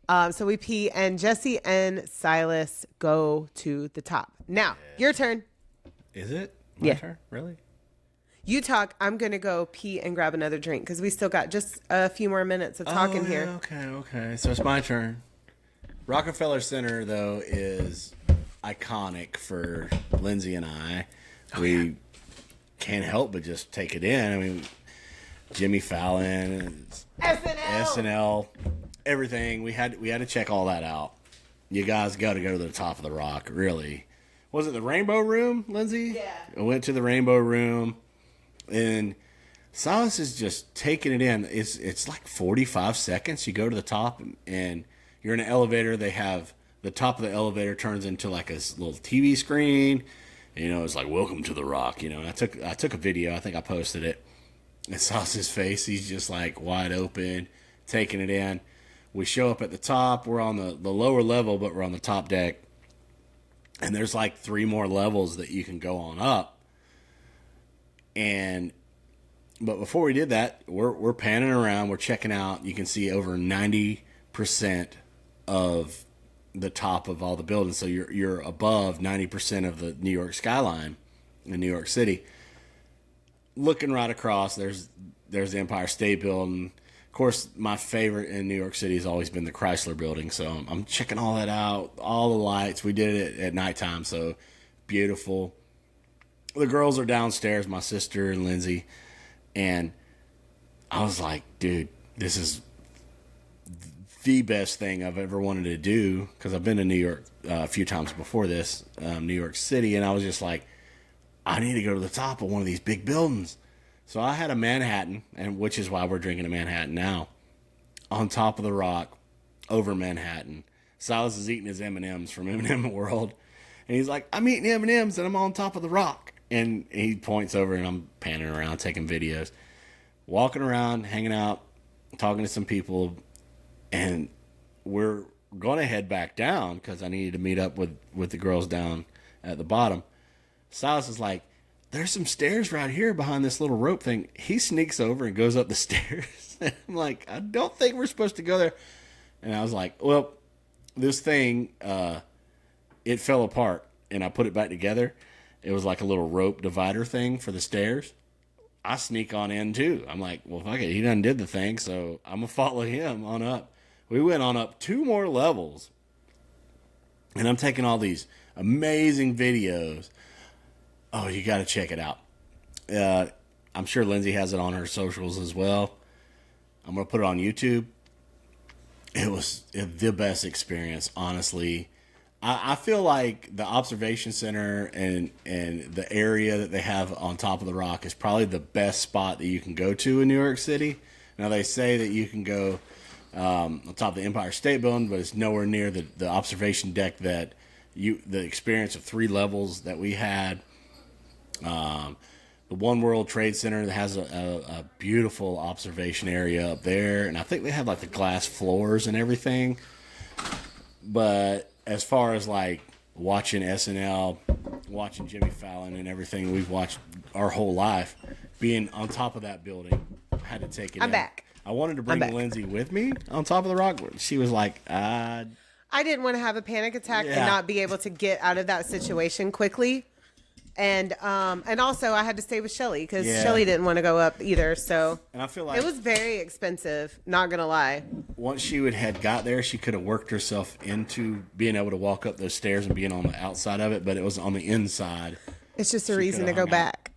So we pee, and Jesse and Silas go to the top. Now, your turn. Is it my turn? Really? You talk. I'm going to go pee and grab another drink because we still got just a few more minutes of talking here. Okay. So it's my turn. Rockefeller Center, though, is iconic for Lindsay and I. We can't help but just take it in. I mean, Jimmy Fallon, SNL, everything. We had to check all that out. You guys got to go to the top of the rock, really. Was it the Rainbow Room, Lindsay? Yeah. I went to the Rainbow Room, and Silas is just taking it in. It's like 45 seconds. You go to the top, and you're in an elevator. They have the top of the elevator turns into like a little TV screen. You know, it's like, welcome to the rock. You know, and I took a video. I think I posted it. And Silas's face, he's just like wide open, taking it in. We show up at the top. We're on the lower level, but we're on the top deck. And there's like 3 more levels that you can go on up. But before we did that, we're panning around. We're checking out. You can see over 90% of the top of all the buildings. So you're above 90% of the New York skyline in New York City. Looking right across, there's the Empire State Building. Of course, my favorite in New York City has always been the Chrysler Building. So I'm checking all that out, all the lights. We did it at nighttime, so beautiful. The girls are downstairs, my sister and Lindsay, and I was like, dude, this is the best thing I've ever wanted to do, because I've been to New York a few times before this, New York City, and I was just like, I need to go to the top of one of these big buildings. So I had a Manhattan, and which is why we're drinking a Manhattan now, on top of the rock, over Manhattan. Silas is eating his M&Ms from M&M World, and he's like, I'm eating M&Ms, and I'm on top of the rock. And he points over, and I'm panning around, taking videos, walking around, hanging out, talking to some people, and we're going to head back down because I needed to meet up with the girls down at the bottom. Silas is like, there's some stairs right here behind this little rope thing. He sneaks over and goes up the stairs. I'm like, I don't think we're supposed to go there. And I was like, well, this thing, it fell apart, and I put it back together. It was like a little rope divider thing for the stairs. I sneak on in too. I'm like, well, fuck it. He done did the thing, so I'm going to follow him on up. We went on up 2 more levels, and I'm taking all these amazing videos. Oh, you got to check it out. I'm sure Lindsay has it on her socials as well. I'm going to put it on YouTube. It was the best experience, honestly. I feel like the observation center and the area that they have on top of the rock is probably the best spot that you can go to in New York City. Now, they say that you can go on top of the Empire State Building, but it's nowhere near the observation deck the experience of 3 levels that we had. The One World Trade Center that has a beautiful observation area up there, and I think they have like the glass floors and everything. But as far as like watching SNL, watching Jimmy Fallon and everything we've watched our whole life, being on top of that building, I had to take it I'm back. I wanted to bring Lindsay with me on top of the rock. She was like, I didn't want to have a panic attack and not be able to get out of that situation quickly. And also I had to stay with Shelly because Shelly didn't want to go up either. So and I feel like it was very expensive, not going to lie. Once she had got there, she could have worked herself into being able to walk up those stairs and being on the outside of it, but it was on the inside. It's just a reason to go back.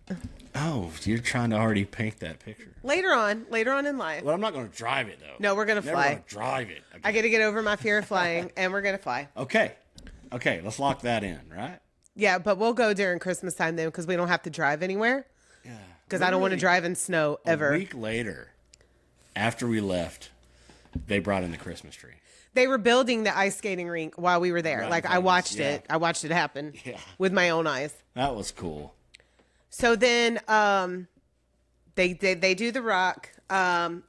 Oh, you're trying to already paint that picture. Later on in life. Well, I'm not going to drive it, though. No, we're going to fly. I'm going to drive it. I got to get over my fear of flying, and we're going to fly. Okay, let's lock that in, right? Yeah, but we'll go during Christmas time then because we don't have to drive anywhere. Yeah. Because I don't want to drive in snow ever. A week later, after we left, they brought in the Christmas tree. They were building the ice skating rink while we were there. Right, like I watched it. I watched it happen with my own eyes. That was cool. So then they do the rock.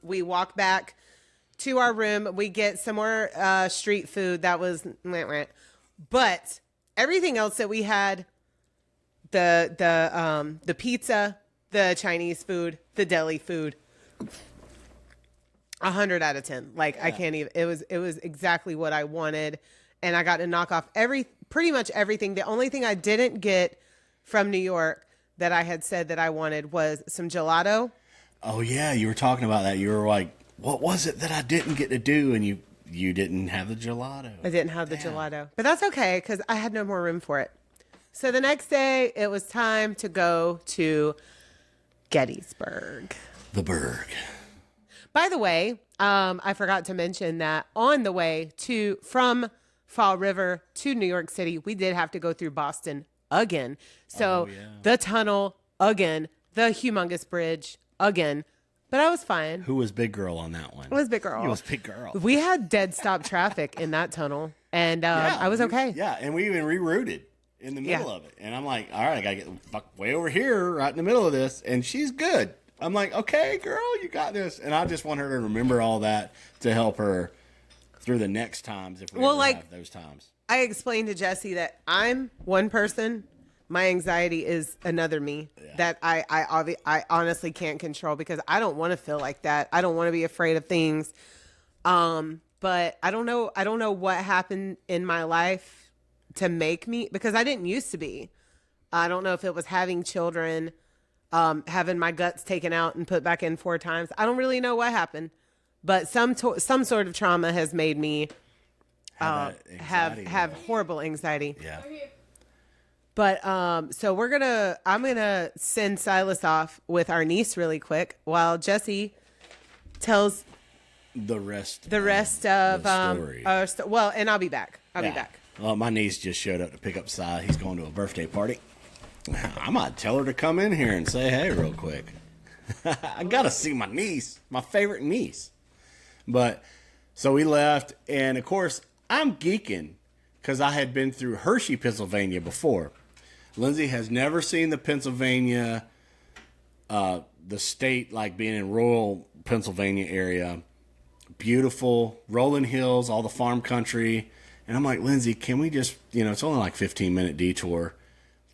We walk back to our room. We get some more street food. That was but everything else that we had, the pizza, the Chinese food, the deli food, 100 out of 10. Like I can't even. It was exactly what I wanted, and I got to knock off pretty much everything. The only thing I didn't get from New York that I had said that I wanted was some gelato. Oh yeah, you were talking about that. You were like, "What was it that I didn't get to do?" And you didn't have the gelato. I didn't have the gelato, but that's okay because I had no more room for it. So the next day, it was time to go to Gettysburg. The Berg. By the way, I forgot to mention that on the way from Fall River to New York City, we did have to go through Boston again. So the tunnel again, the humongous bridge again. But I was fine. Who was big girl on that one? It was big girl. It was big girl. We had dead stop traffic in that tunnel, and I was okay. Yeah, and we even rerouted in the middle of it. And I'm like, all right, I got to get way over here right in the middle of this. And she's good. I'm like, okay, girl, you got this. And I just want her to remember all that to help her through the next times if we ever have those times. I explained to Jesse that I'm one person. My anxiety is another me that I honestly can't control because I don't want to feel like that. I don't want to be afraid of things. But I don't know what happened in my life to make me, because I didn't used to be. I don't know if it was having children, having my guts taken out and put back in 4 times. I don't really know what happened, but some sort of trauma has made me have horrible anxiety. Yeah. But so I'm gonna send Silas off with our niece really quick while Jesse tells the rest of the story. And I'll be back. I'll be back. Well, my niece just showed up to pick up Si. He's going to a birthday party. I might tell her to come in here and say hey real quick. I gotta see my niece, my favorite niece. But so we left, and of course I'm geeking because I had been through Hershey, Pennsylvania before. Lindsay has never seen the Pennsylvania, the state, like being in rural Pennsylvania area. Beautiful, rolling hills, all the farm country. And I'm like, Lindsay, can we just, it's only like 15-minute detour.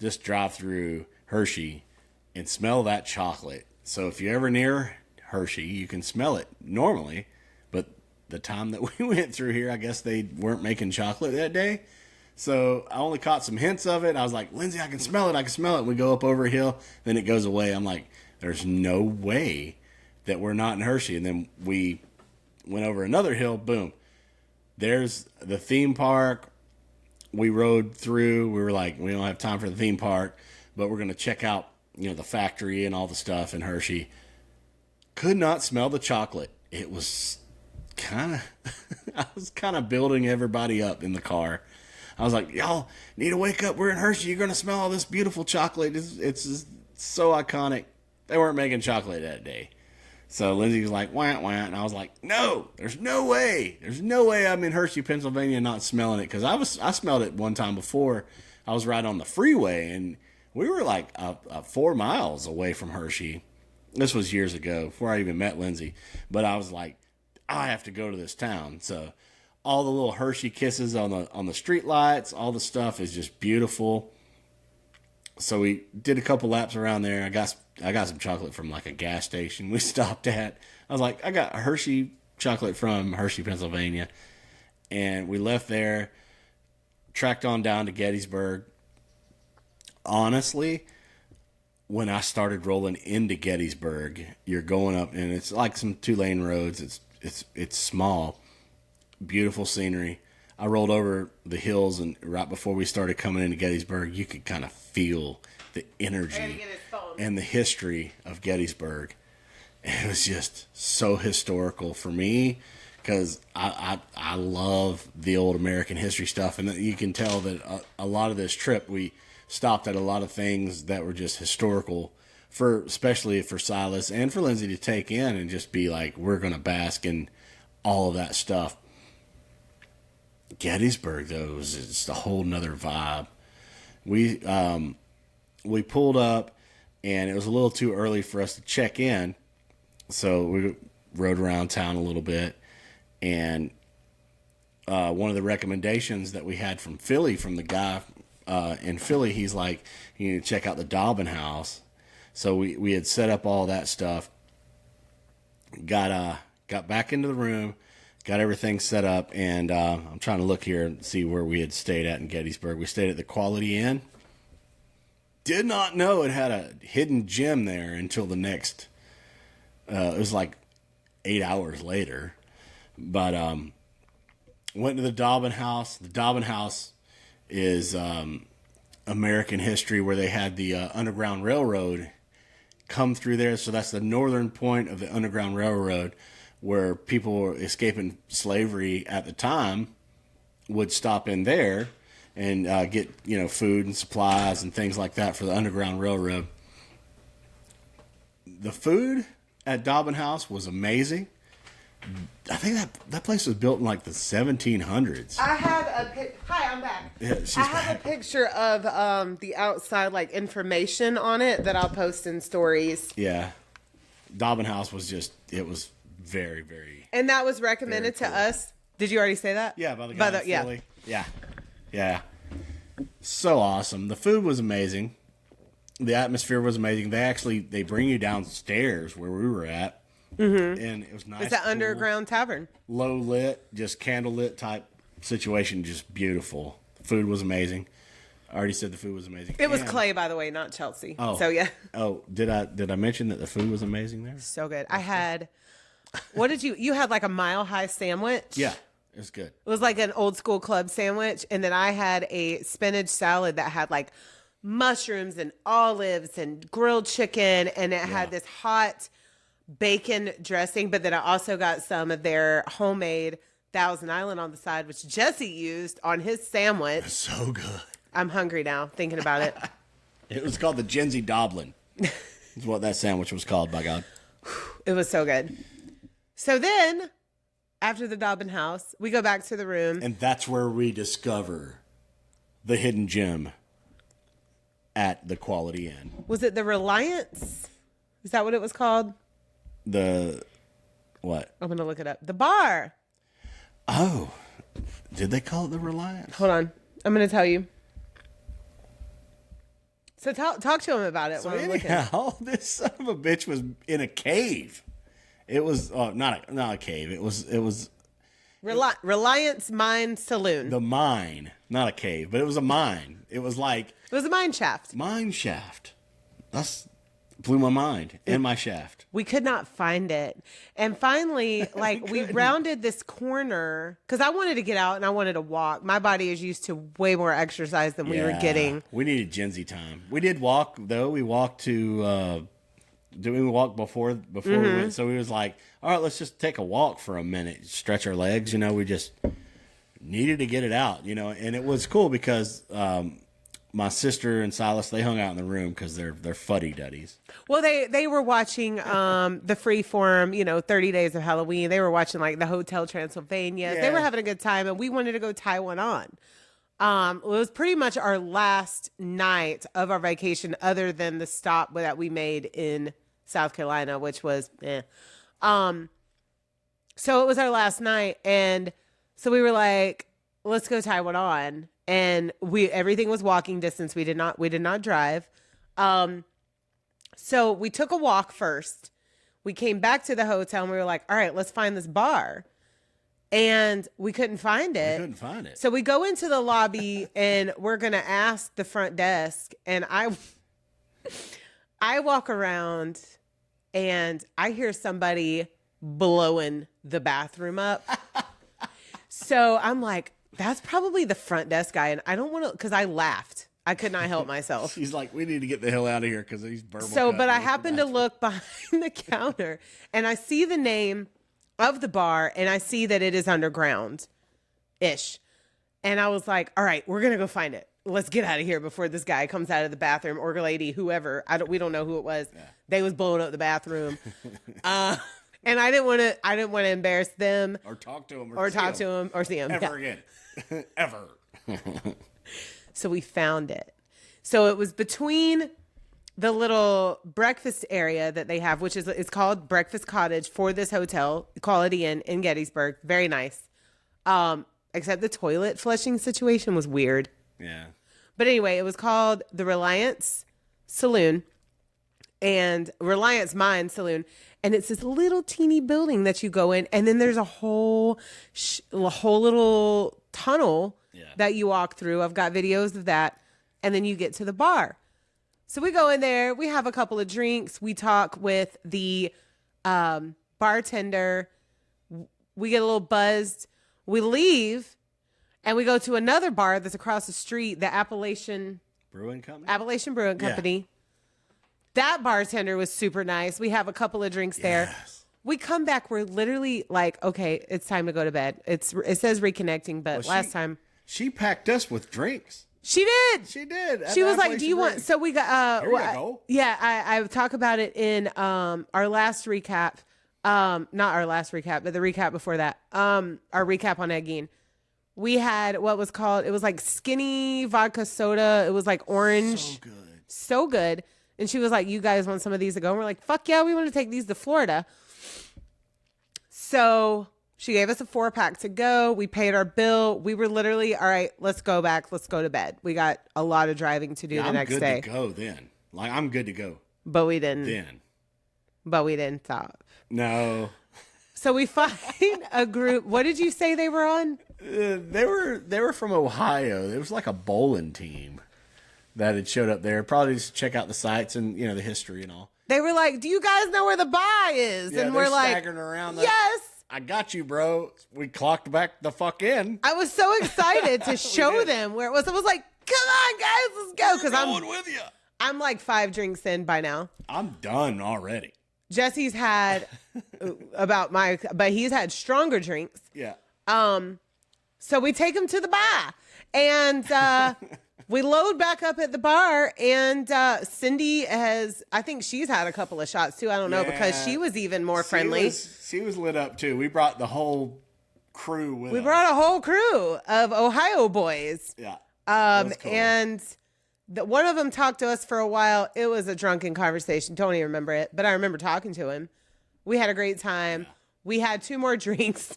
Just drive through Hershey and smell that chocolate. So if you're ever near Hershey, you can smell it normally. But the time that we went through here, I guess they weren't making chocolate that day. So I only caught some hints of it. I was like, Lindsay, I can smell it. I can smell it. And we go up over a hill. Then it goes away. I'm like, there's no way that we're not in Hershey. And then we went over another hill. Boom. There's the theme park. We rode through. We were like, we don't have time for the theme park, but we're going to check out, the factory and all the stuff in Hershey. Could not smell the chocolate. It was I was kind of building everybody up in the car. I was like, y'all need to wake up. We're in Hershey. You're going to smell all this beautiful chocolate. It's so iconic. They weren't making chocolate that day. So Lindsay was like, wah, wah. And I was like, no, there's no way. There's no way I'm in Hershey, Pennsylvania not smelling it. Because I smelled it one time before. I was right on the freeway. And we were like 4 miles away from Hershey. This was years ago, before I even met Lindsay. But I was like, I have to go to this town. So all the little Hershey kisses on the street lights, all the stuff is just beautiful. So we did a couple laps around there. I got some chocolate from like a gas station we stopped at. I was like, I got Hershey chocolate from Hershey, Pennsylvania. And we left there, tracked on down to Gettysburg. Honestly, when I started rolling into Gettysburg, you're going up, and it's like some 2-lane roads. It's small, beautiful scenery. I rolled over the hills, and right before we started coming into Gettysburg, you could kind of feel the energy and the history of Gettysburg. It was just so historical for me because I love the old American history stuff, and you can tell that a lot of this trip we stopped at a lot of things that were just historical, especially for Silas and for Lindsay to take in and just be like, we're going to bask in all of that stuff. Gettysburg, though, is just a whole nother vibe. We pulled up, and it was a little too early for us to check in, so we rode around town a little bit. And one of the recommendations that we had from Philly, from the guy in Philly, he's like, you need to check out the Dobbin House. So we had set up all that stuff. Got got back into the room, got everything set up, and I'm trying to look here and see where we had stayed at in Gettysburg. We stayed at the Quality Inn. Did not know it had a hidden gem there until the next, it was like 8 hours later. But went to the Dobbin House. The Dobbin House is American history, where they had the Underground Railroad come through there. So that's the northern point of the Underground Railroad, where people escaping slavery at the time would stop in there and get, food and supplies and things like that for the Underground Railroad. The food at Dobbin House was amazing. I think that place was built in like the 1700s. I have Hi, I'm back. Yeah, I have a picture of the outside, like, information on it that I'll post in stories. Yeah. Dobbin House was it was very, very... And that was recommended to us. Did you already say that? Yeah, by the guy in Philly. Yeah. So awesome. The food was amazing. The atmosphere was amazing. They bring you downstairs where we were at. Mm-hmm. And it was nice. It's an underground tavern. Low lit, just candle lit type situation. Just beautiful. The food was amazing. I already said the food was amazing. It was Clay, by the way, not Chelsea. Oh. So, yeah. Oh, did I mention that the food was amazing there? So good. I had, you had like a Mile High sandwich? Yeah, it was good. It was like an old school club sandwich. And then I had a spinach salad that had like mushrooms and olives and grilled chicken. And it had this hot bacon dressing. But then I also got some of their homemade Thousand Island on the side, which Jesse used on his sandwich. It's so good. I'm hungry now thinking about it. It was called the Genzy Doblin. That's what that sandwich was called, by God. It was so good. So then, after the Dobbin House, we go back to the room. And that's where we discover the hidden gem at the Quality Inn. Was it the Reliance? Is that what it was called? What? I'm going to look it up. The bar. Oh, did they call it the Reliance? Hold on. I'm going to tell you. So talk to him about it. So anyhow, this son of a bitch was in a cave. It was not a cave. It was Reliance Mine Saloon. The mine, not a cave, but it was a mine. It was a mine shaft. Mine shaft. That's blew my mind and my shaft. We could not find it. And finally, we rounded this corner because I wanted to get out and I wanted to walk. My body is used to way more exercise than we were getting. We needed Genzy time. We did walk, though. We walked to, we walked before we went? So we was like, all right, let's just take a walk for a minute, stretch our legs. We just needed to get it out, and it was cool because, my sister and Silas, they hung out in the room because they're fuddy-duddies. Well, they were watching the Freeform, 30 Days of Halloween. They were watching the Hotel Transylvania. Yeah. They were having a good time, and we wanted to go tie one on. It was pretty much our last night of our vacation, other than the stop that we made in South Carolina, which was So it was our last night, and so we were like, let's go tie one on. And everything was walking distance. We did not drive. So we took a walk first. We came back to the hotel and we were like, all right, let's find this bar. And we couldn't find it. So we go into the lobby and we're going to ask the front desk. And I walk around and I hear somebody blowing the bathroom up. So I'm like, that's probably the front desk guy. And I don't want to, because I laughed. I could not help myself. She's like, we need to get the hell out of here because he's verbal. So, but I happened to look behind the counter and I see the name of the bar and I see that it is underground-ish. And I was like, all right, we're going to go find it. Let's get out of here before this guy comes out of the bathroom, or lady, whoever. We don't know who it was. Yeah. They was blowing up the bathroom. And I didn't want to embarrass them or talk to them or see them ever again. Ever. So we found it. So it was between the little breakfast area that they have, which is it's called Breakfast Cottage for this hotel, Quality Inn in Gettysburg. Very nice. Except the toilet flushing situation was weird. Yeah. But anyway, it was called the Reliance Saloon. and Reliance Mine Saloon. And it's this little teeny building that you go in. And then there's a whole little tunnel that you walk through. I've got videos of that. And then you get to the bar. So we go in there. We have a couple of drinks. We talk with the bartender. We get a little buzzed. We leave. And we go to another bar that's across the street, the Appalachian Brewing Company. Yeah. That bartender was super nice. We have a couple of drinks there. We come back. We're literally like, okay, it's time to go to bed. It says reconnecting, but last time she packed us with drinks. She did. She was like, "Do you want?" So we got. Here we go. Yeah, I talk about it in our last recap. Not our last recap, but the recap before that. Our recap on Egging. We had what was called. It was like skinny vodka soda. It was like orange. So good. And she was like, "You guys want some of these to go?" And we're like, "Fuck yeah, we want to take these to Florida." So she gave us a 4-pack to go. We paid our bill. We were literally, all right, let's go back. Let's go to bed. We got a lot of driving to do the next day. I'm good to go then. Like, I'm good to go. But we didn't. But we didn't stop. No. So we find a group. What did you say they were on? They were from Ohio. It was like a bowling team that had showed up there. Probably just check out the sites and, the history and all. They were like, "Do you guys know where the bar is?" Yeah, and we're like, staggering around. Yes. I got you, bro. We clocked back the fuck in. I was so excited to show them where it was. I was like, "Come on, guys, let's go!" Because I'm going with you. I'm like 5 drinks in by now. I'm done already. Jesse's had but he's had stronger drinks. Yeah. So we take him to the bar, and we load back up at the bar, and Cindy I think she's had a couple of shots too. I don't know, because she was even more friendly. She was lit up too. We brought the whole crew with us. We brought a whole crew of Ohio boys. Yeah. Cool. And one of them talked to us for a while. It was a drunken conversation. Don't even remember it, but I remember talking to him. We had a great time. Yeah. We had 2 more drinks.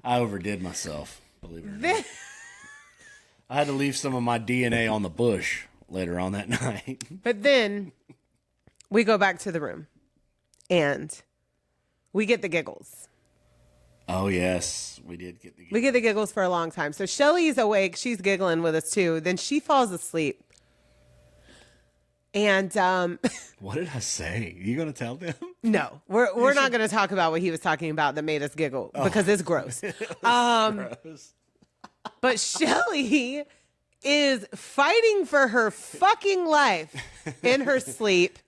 I overdid myself, believe it or not. I had to leave some of my DNA on the bush later on that night. But then we go back to the room and we get the giggles. Oh, yes. We did get the giggles. We get the giggles for a long time. So Shelly's awake. She's giggling with us too. Then she falls asleep. And what did I say? You going to tell them? No, we're not going to talk about what he was talking about that made us giggle because it's gross. Gross. But Shelly is fighting for her fucking life in her sleep,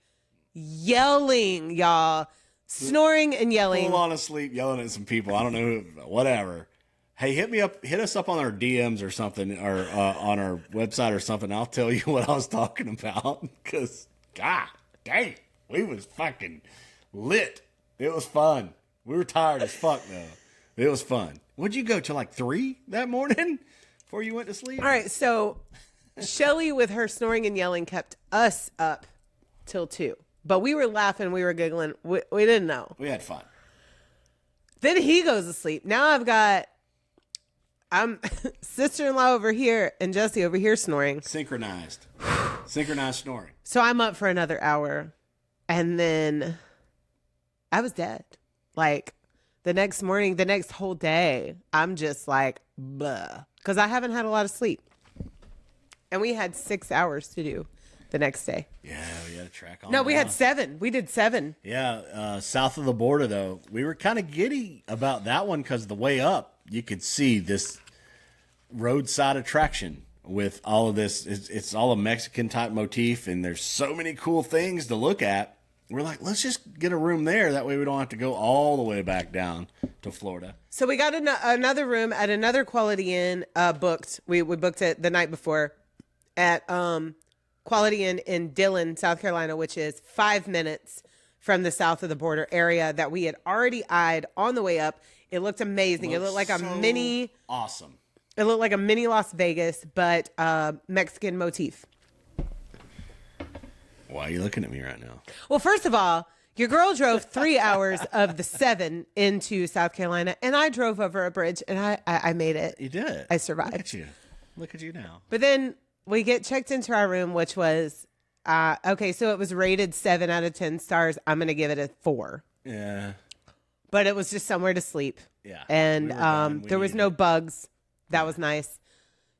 yelling, y'all, snoring and yelling. Full on asleep, yelling at some people. I don't know who, whatever. Hey, hit us up on our DMs or something, or on our website or something. I'll tell you what I was talking about. Because, God dang, we was fucking lit. It was fun. We were tired as fuck, though. It was fun. Would you go till like 3 that morning before you went to sleep? All right, so Shelly with her snoring and yelling kept us up till 2. But we were laughing, we were giggling. We didn't know. We had fun. Then he goes to sleep. Now I'm sister-in-law over here and Jesse over here snoring. Synchronized snoring. So I'm up for another hour. And then I was dead. Like, the next morning, the next whole day, I'm just like, blah. Because I haven't had a lot of sleep. And we had 6 hours to do the next day. Yeah, we had to track on. No, we had 7. We did 7. Yeah, south of the border, though. We were kind of giddy about that one because the way up, you could see this roadside attraction with all of this. It's all a Mexican-type motif, and there's so many cool things to look at. We're like, let's just get a room there. That way we don't have to go all the way back down to Florida. So we got another room at another Quality Inn booked. We booked it the night before at Quality Inn in Dillon, South Carolina, which is 5 minutes from the south of the border area that we had already eyed on the way up. It looked amazing. It looked like a mini... Awesome. It looked like a mini Las Vegas, but Mexican motif. Why are you looking at me right now? Well, first of all, your girl drove 3 hours of the 7 into South Carolina, and I drove over a bridge, and I made it. You did. I survived. Look at you now. But then we get checked into our room, which was Okay, so it was rated 7 out of 10 stars. I'm going to give it a 4. Yeah. But it was just somewhere to sleep. Yeah. And We were done. We there was needed no it. bugs. That was nice.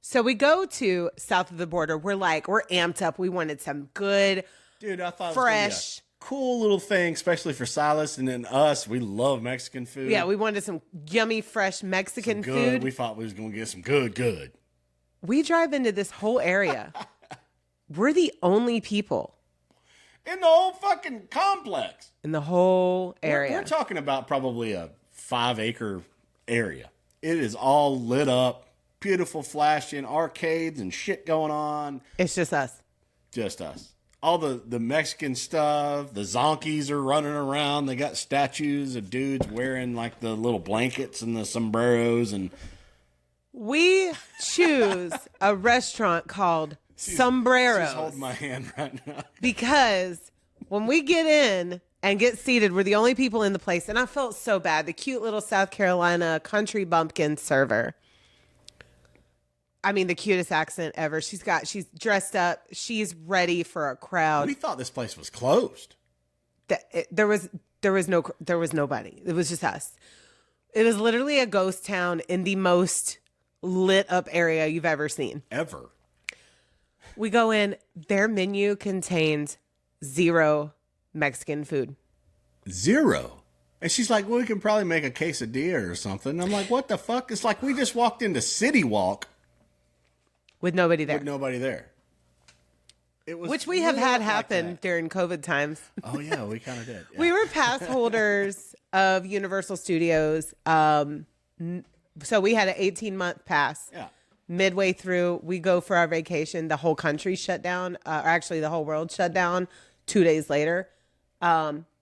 So we go to south of the border. We're amped up. We wanted some good, Dude, I thought fresh. it was gonna be a cool little thing, especially for Silas and then us. We love Mexican food. Yeah, we wanted some yummy, fresh Mexican good. food. We thought we was gonna get some good. We drive into this whole area. We're the only people In the whole fucking complex. in the whole area. We're talking about probably a 5-acre area. It is all lit up, beautiful flashing arcades and shit going on. It's just us. Just us. All the Mexican stuff. The zonkies are running around. They got statues of dudes wearing like the little blankets and the sombreros. And We choose a restaurant called Sombreros she's holding my hand right now. because when we get in and get seated, we're the only people in the place. And I felt so bad. The cute little South Carolina country bumpkin server. I mean, the cutest accent ever. She's dressed up. She's ready for a crowd. We thought this place was closed. There was nobody. It was just us. It was literally a ghost town in the most lit up area you've ever seen. Ever. We go in, their menu contains 0 Mexican food. 0. And she's like, well, we can probably make a quesadilla or something. I'm like, what the fuck? It's like we just walked into City Walk With nobody there. with nobody there. It was Which we have lit had up happen like that. during COVID times. Oh, yeah, we kind of did. Yeah. We were pass holders of Universal Studios. So we had an 18-month pass. Yeah. Midway through, we go for our vacation. The whole country shut down. Or actually, the whole world shut down 2 days later.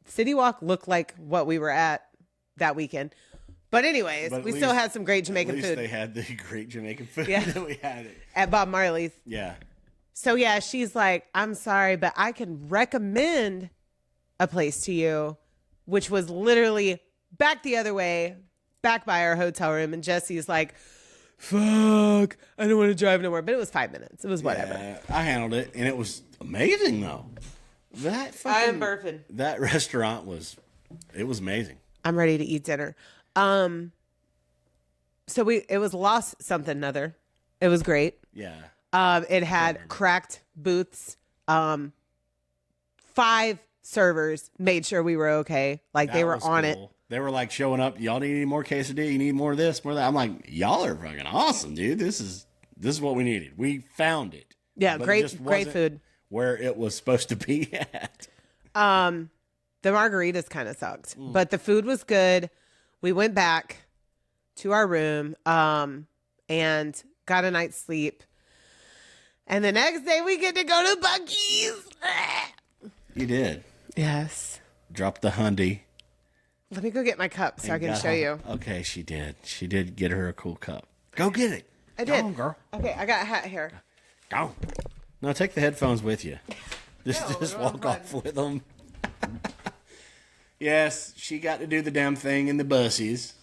City Walk looked like what we were at that weekend. But anyways, But at we least- still had some great Jamaican At least food they had the great Jamaican food Yeah. that we had. at Bob Marley's. Yeah. So yeah, she's like, I'm sorry, but I can recommend a place to you, which was literally back the other way, back by our hotel room. And Jesse's like, fuck, I don't want to drive nowhere. But it was 5 minutes. It was whatever. Yeah, I handled it, and it was amazing, though. That I fucking... am burping. That restaurant was... It was amazing. I'm ready to eat dinner. So it was Lost something other. It was great. Yeah. It had cracked booths. 5 servers made sure we were okay. Like they That were was on it. cool. They were like showing up. Y'all need any more quesadilla? You need more of this, more of that? I'm like, y'all are fucking awesome, dude. This is what we needed. We found it. Yeah, But it great just great wasn't food. where it was supposed to be at. The margaritas kind of sucked, but the food was good. We went back to our room and got a night's sleep. And the next day we get to go to Buc-ee's. You did. Yes. Drop the hundy. Let me go get my cup so I can Got show home. you. Okay, she did. She did get her a cool cup. Go get it. I did. Go on, girl. Okay, I got a hat here. Go. No, take the headphones with you. Just No, walk no, off with them. Yes, she got to do the damn thing in the buses.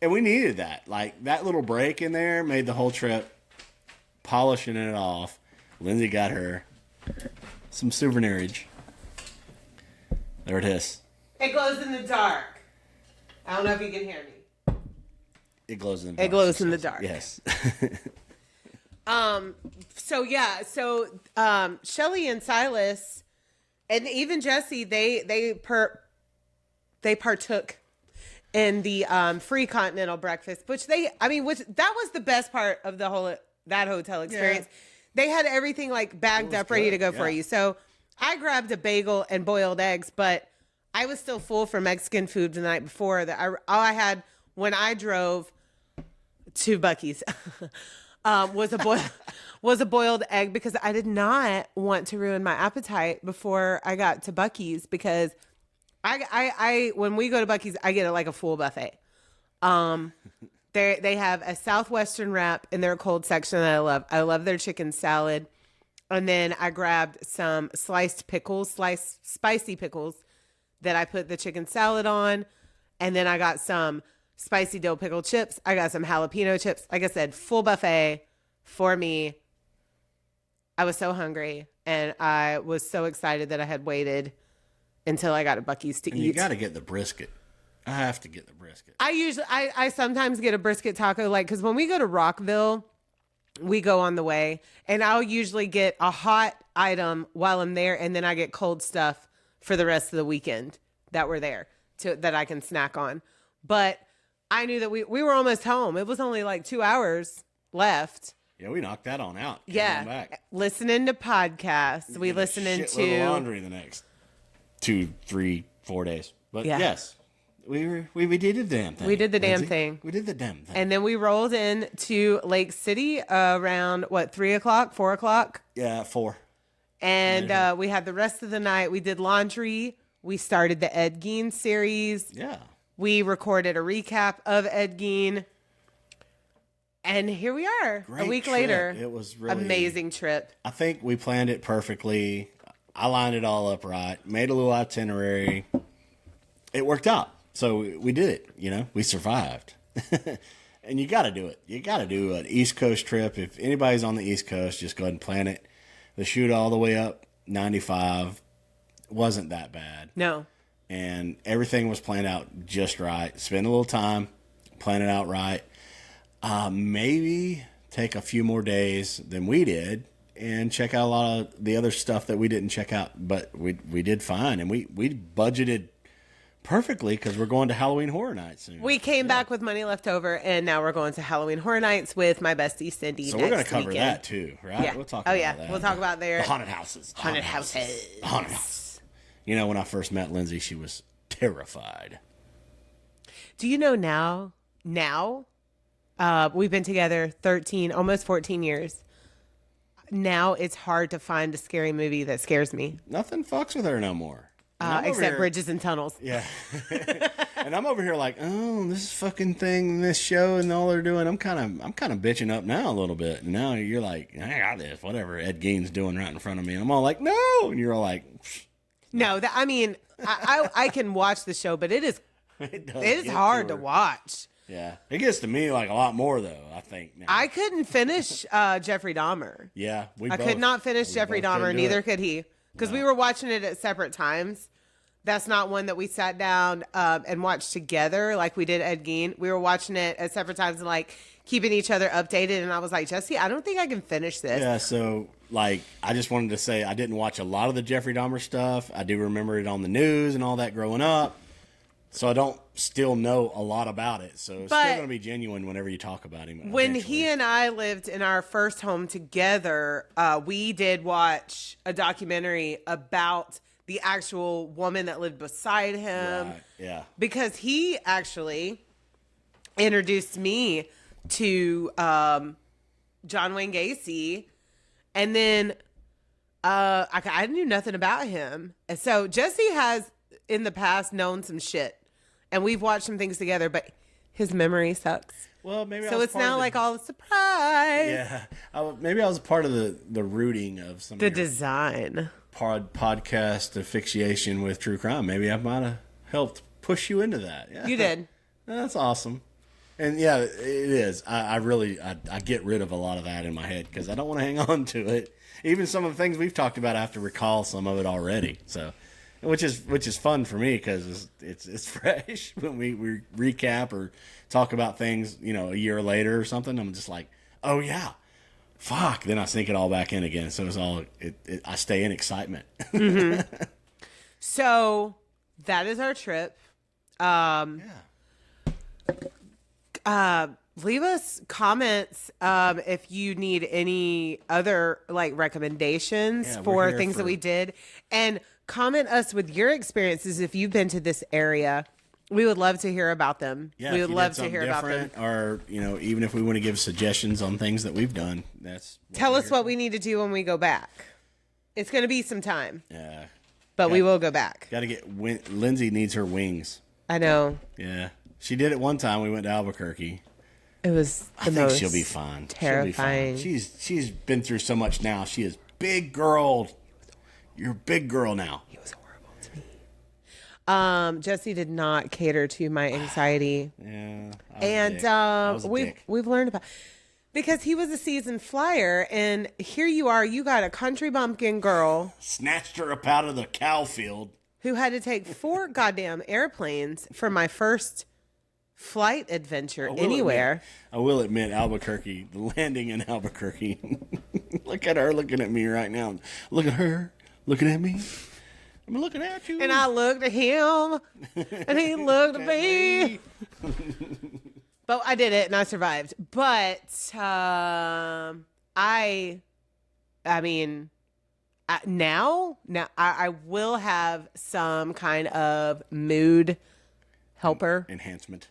And we needed that. Like, that little break in there made the whole trip, polishing it off. Lindsay got her some souvenirage. There it is. It glows in the dark. I don't know if you can hear me. It glows in the dark. It glows in the dark. Yes. So Shelly and Silas and even Jesse, they partook in the free continental breakfast, which that was the best part of that hotel experience. Yeah. They had everything like bagged up, ready to go for you. So I grabbed a bagel and boiled eggs, but I was still full for Mexican food the night before. All I had when I drove to Buc-ee's was a boiled egg because I did not want to ruin my appetite before I got to Buc-ee's because I when we go to Buc-ee's I get like a full buffet. They have a Southwestern wrap in their cold section that I love. I love their chicken salad. And then I grabbed some sliced spicy pickles that I put the chicken salad on. And then I got some spicy dill pickle chips. I got some jalapeno chips. Like I said, full buffet for me. I was so hungry. and I was so excited that I had waited until I got a Buc-ee's to And eat. you got to get the brisket. I have to get the brisket. I sometimes get a brisket taco, like, because when we go to Rockville, we go on the way, and I'll usually get a hot item while I'm there, and then I get cold stuff for the rest of the weekend that we're there that I can snack on. But I knew that we were almost home. It was only like 2 hours left. Yeah, we knocked that on out. Yeah, back. Listening to podcasts. We listening to laundry the next 2, 3, 4 days. But Yeah. yes, we did the damn thing. We did the damn Lindsay. thing. We did the damn thing. And then we rolled in to Lake City around, 3 o'clock, 4 o'clock? Yeah, 4. And we had the rest of the night. We did laundry. We started the Ed Gein series. Yeah. We recorded a recap of Ed Gein. And here we are, Great a week trip. later. It was really amazing trip. I think we planned it perfectly. I lined it all up right. Made a little itinerary. It worked out. So we did it, we survived. And you got to do it. You got to do an East Coast trip. If anybody's on the East Coast, just go ahead and plan it. The shoot all the way up 95 wasn't that bad. No. And everything was planned out just right. Spend a little time, plan it out right. Maybe take a few more days than we did and check out a lot of the other stuff that we didn't check out. But we did fine. And we budgeted perfectly because we're going to Halloween Horror Nights soon. We came back with money left over, and now we're going to Halloween Horror Nights with my bestie Cindy. So we're going to cover that too, right? Yeah. We'll talk about that. We'll talk about their the haunted houses. The haunted houses. The haunted houses. When I first met Lindsay, she was terrified. Do you know now, we've been together 13, almost 14 years. Now it's hard to find a scary movie that scares me. Nothing fucks with her no more. Except Bridges and Tunnels. Yeah. And I'm over here like, oh, this fucking thing, this show, and all they're doing. I'm kind of bitching up now a little bit. And now you're like, I got this, whatever Ed Gein's doing right in front of me. And I'm all like, no. And you're all like, no. I can watch the show, but it is hard to watch. Yeah. It gets to me like a lot more though, I think. Now. I couldn't finish Jeffrey Dahmer. Yeah. I could not finish Jeffrey Dahmer. Neither could he. Because we were watching it at separate times. That's not one that we sat down and watched together like we did Ed Gein. We were watching it at separate times and like keeping each other updated. And I was like, Jesse, I don't think I can finish this. Yeah, so like I just wanted to say I didn't watch a lot of the Jeffrey Dahmer stuff. I do remember it on the news and all that growing up. So I don't still know a lot about it. So it's still going to be genuine whenever you talk about him. When he and I lived in our first home together, we did watch a documentary about the actual woman that lived beside him. Right, yeah. Because he actually introduced me to John Wayne Gacy. And then I knew nothing about him. And so Jesse has in the past known some shit. And we've watched some things together, but his memory sucks. Well, maybe so it's now like all the surprise. Yeah, maybe I was part of the rooting of some the design podcast asphyxiation with true crime. Maybe I might have helped push you into that. Yeah. You did. That's awesome. And yeah, it is. I really get rid of a lot of that in my head because I don't want to hang on to it. Even some of the things we've talked about, I have to recall some of it already. So. Which is fun for me because it's fresh when we recap or talk about things a year later or something. I'm just like, oh yeah, fuck. Then I sneak it all back in again. So it's all I stay in excitement. Mm-hmm. So that is our trip. Leave us comments if you need any other like recommendations for things that we did, and comment us with your experiences if you've been to this area. We would love to hear about them. Yeah, we would love to hear about them. Or even if we want to give suggestions on things that we've done, tell us what we need to do when we go back. It's going to be some time. Yeah, but we will go back. Got to get Lindsay needs her wings. I know. Yeah, she did it one time. We went to Albuquerque. It was I think she'll be fine. Terrifying. She'll be fine. She's been through so much now. She is big girl. You're a big girl now. He was horrible to me. Jesse did not cater to my anxiety. Yeah. And we've learned about Because he was a seasoned flyer, and here you are, you got a country bumpkin girl Snatched her up out of the cow field. who had to take 4 goddamn airplanes for my first flight adventure anywhere. I will admit, Albuquerque, the landing in Albuquerque. Look at her looking at me right now. Look at her looking at me. I'm looking at you. And I looked at him, and he looked at me. But I did it, and I survived. But I mean, now I will have some kind of mood helper Enhancement.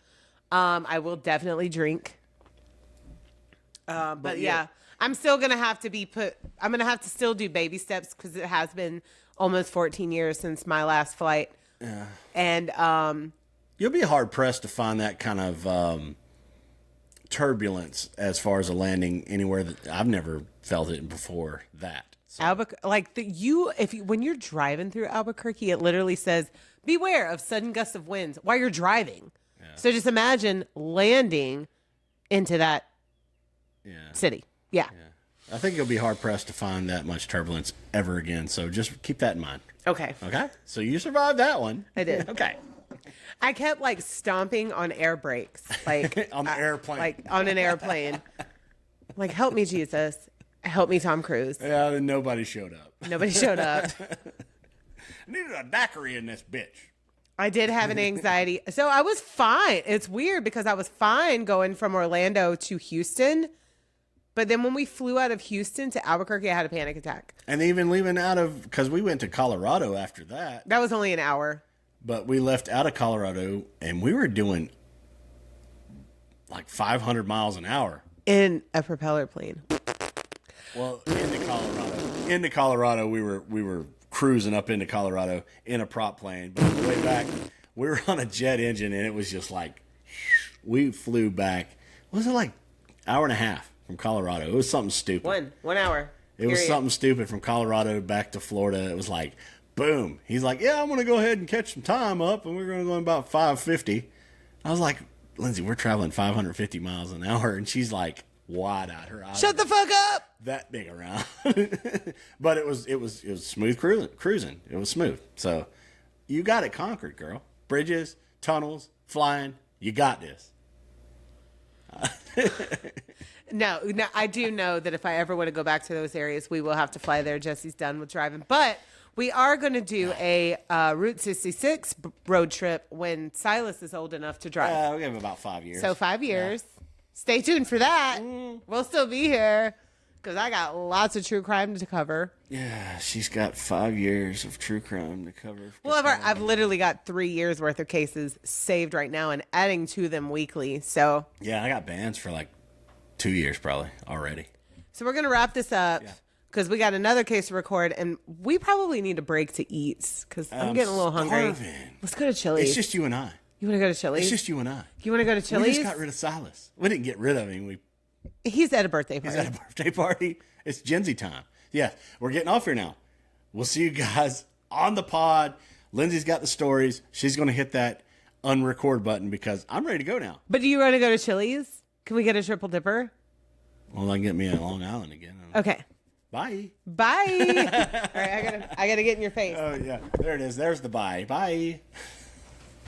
I will definitely drink. But yeah, I'm still gonna have to I'm gonna have to still do baby steps because it has been almost 14 years since my last flight. Yeah. And You'll be hard pressed to find that kind of turbulence as far as a landing anywhere that I've never felt it before that. So. When you're driving through Albuquerque, it literally says, beware of sudden gusts of winds while you're driving. Yeah. So just imagine landing into that city. Yeah. I think you'll be hard pressed to find that much turbulence ever again. So just keep that in mind. Okay. Okay. So you survived that one. I did. Okay. I kept like stomping on air brakes, like on the airplane, like on an airplane. Like, help me, Jesus. Help me, Tom Cruise. Yeah, and nobody showed up. Nobody showed up. Needed a daiquiri in this bitch. I did have an anxiety. So I was fine. It's weird because I was fine going from Orlando to Houston. But then when we flew out of Houston to Albuquerque, I had a panic attack. And even leaving out of, because we went to Colorado after that. That was only an hour. But we left out of Colorado and we were doing like 500 miles an hour. In a propeller plane. Well, into Colorado, we were cruising up into Colorado in a prop plane. But on the way back, we were on a jet engine, and it was just like we flew back. What was it, like hour and a half from Colorado? It was something stupid. 1 hour. It was something stupid from Colorado back to Florida. It was like boom. He's like, yeah, I'm gonna go ahead and catch some time up, and we're gonna go about 550. I was like, Lindsay, we're traveling 550 miles an hour, and she's like, wide-eyed, her eyes. Shut the fuck up! That big around. But it was smooth cruising. It was smooth. So you got it conquered, girl. Bridges, tunnels, flying. You got this. No, I do know that if I ever want to go back to those areas, we will have to fly there. Jesse's done with driving. But we are going to do a Route 66 road trip when Silas is old enough to drive. We have about 5 years. So 5 years. Yeah. Stay tuned for that. We'll still be here because I got lots of true crime to cover. Yeah, she's got 5 years of true crime to cover. Well, I've literally got 3 years worth of cases saved right now and adding to them weekly. So yeah, I got bans for like 2 years probably already. So we're going to wrap this up because we got another case to record and we probably need a break to eat because I'm getting a little hungry. Let's go to Chili's. It's just you and I. You want to go to Chili's? It's just you and I. You want to go to Chili's? We just got rid of Silas. We didn't get rid of him. He's at a birthday party. He's at a birthday party. It's Gen Z time. Yeah, we're getting off here now. We'll see you guys on the pod. Lindsay's got the stories. She's going to hit that unrecord button because I'm ready to go now. But do you want to go to Chili's? Can we get a triple dipper? Well, I can get me a Long Island again. Okay. Bye. Bye. All right, I gotta get in your face. Oh yeah, there it is. There's the bye. Bye.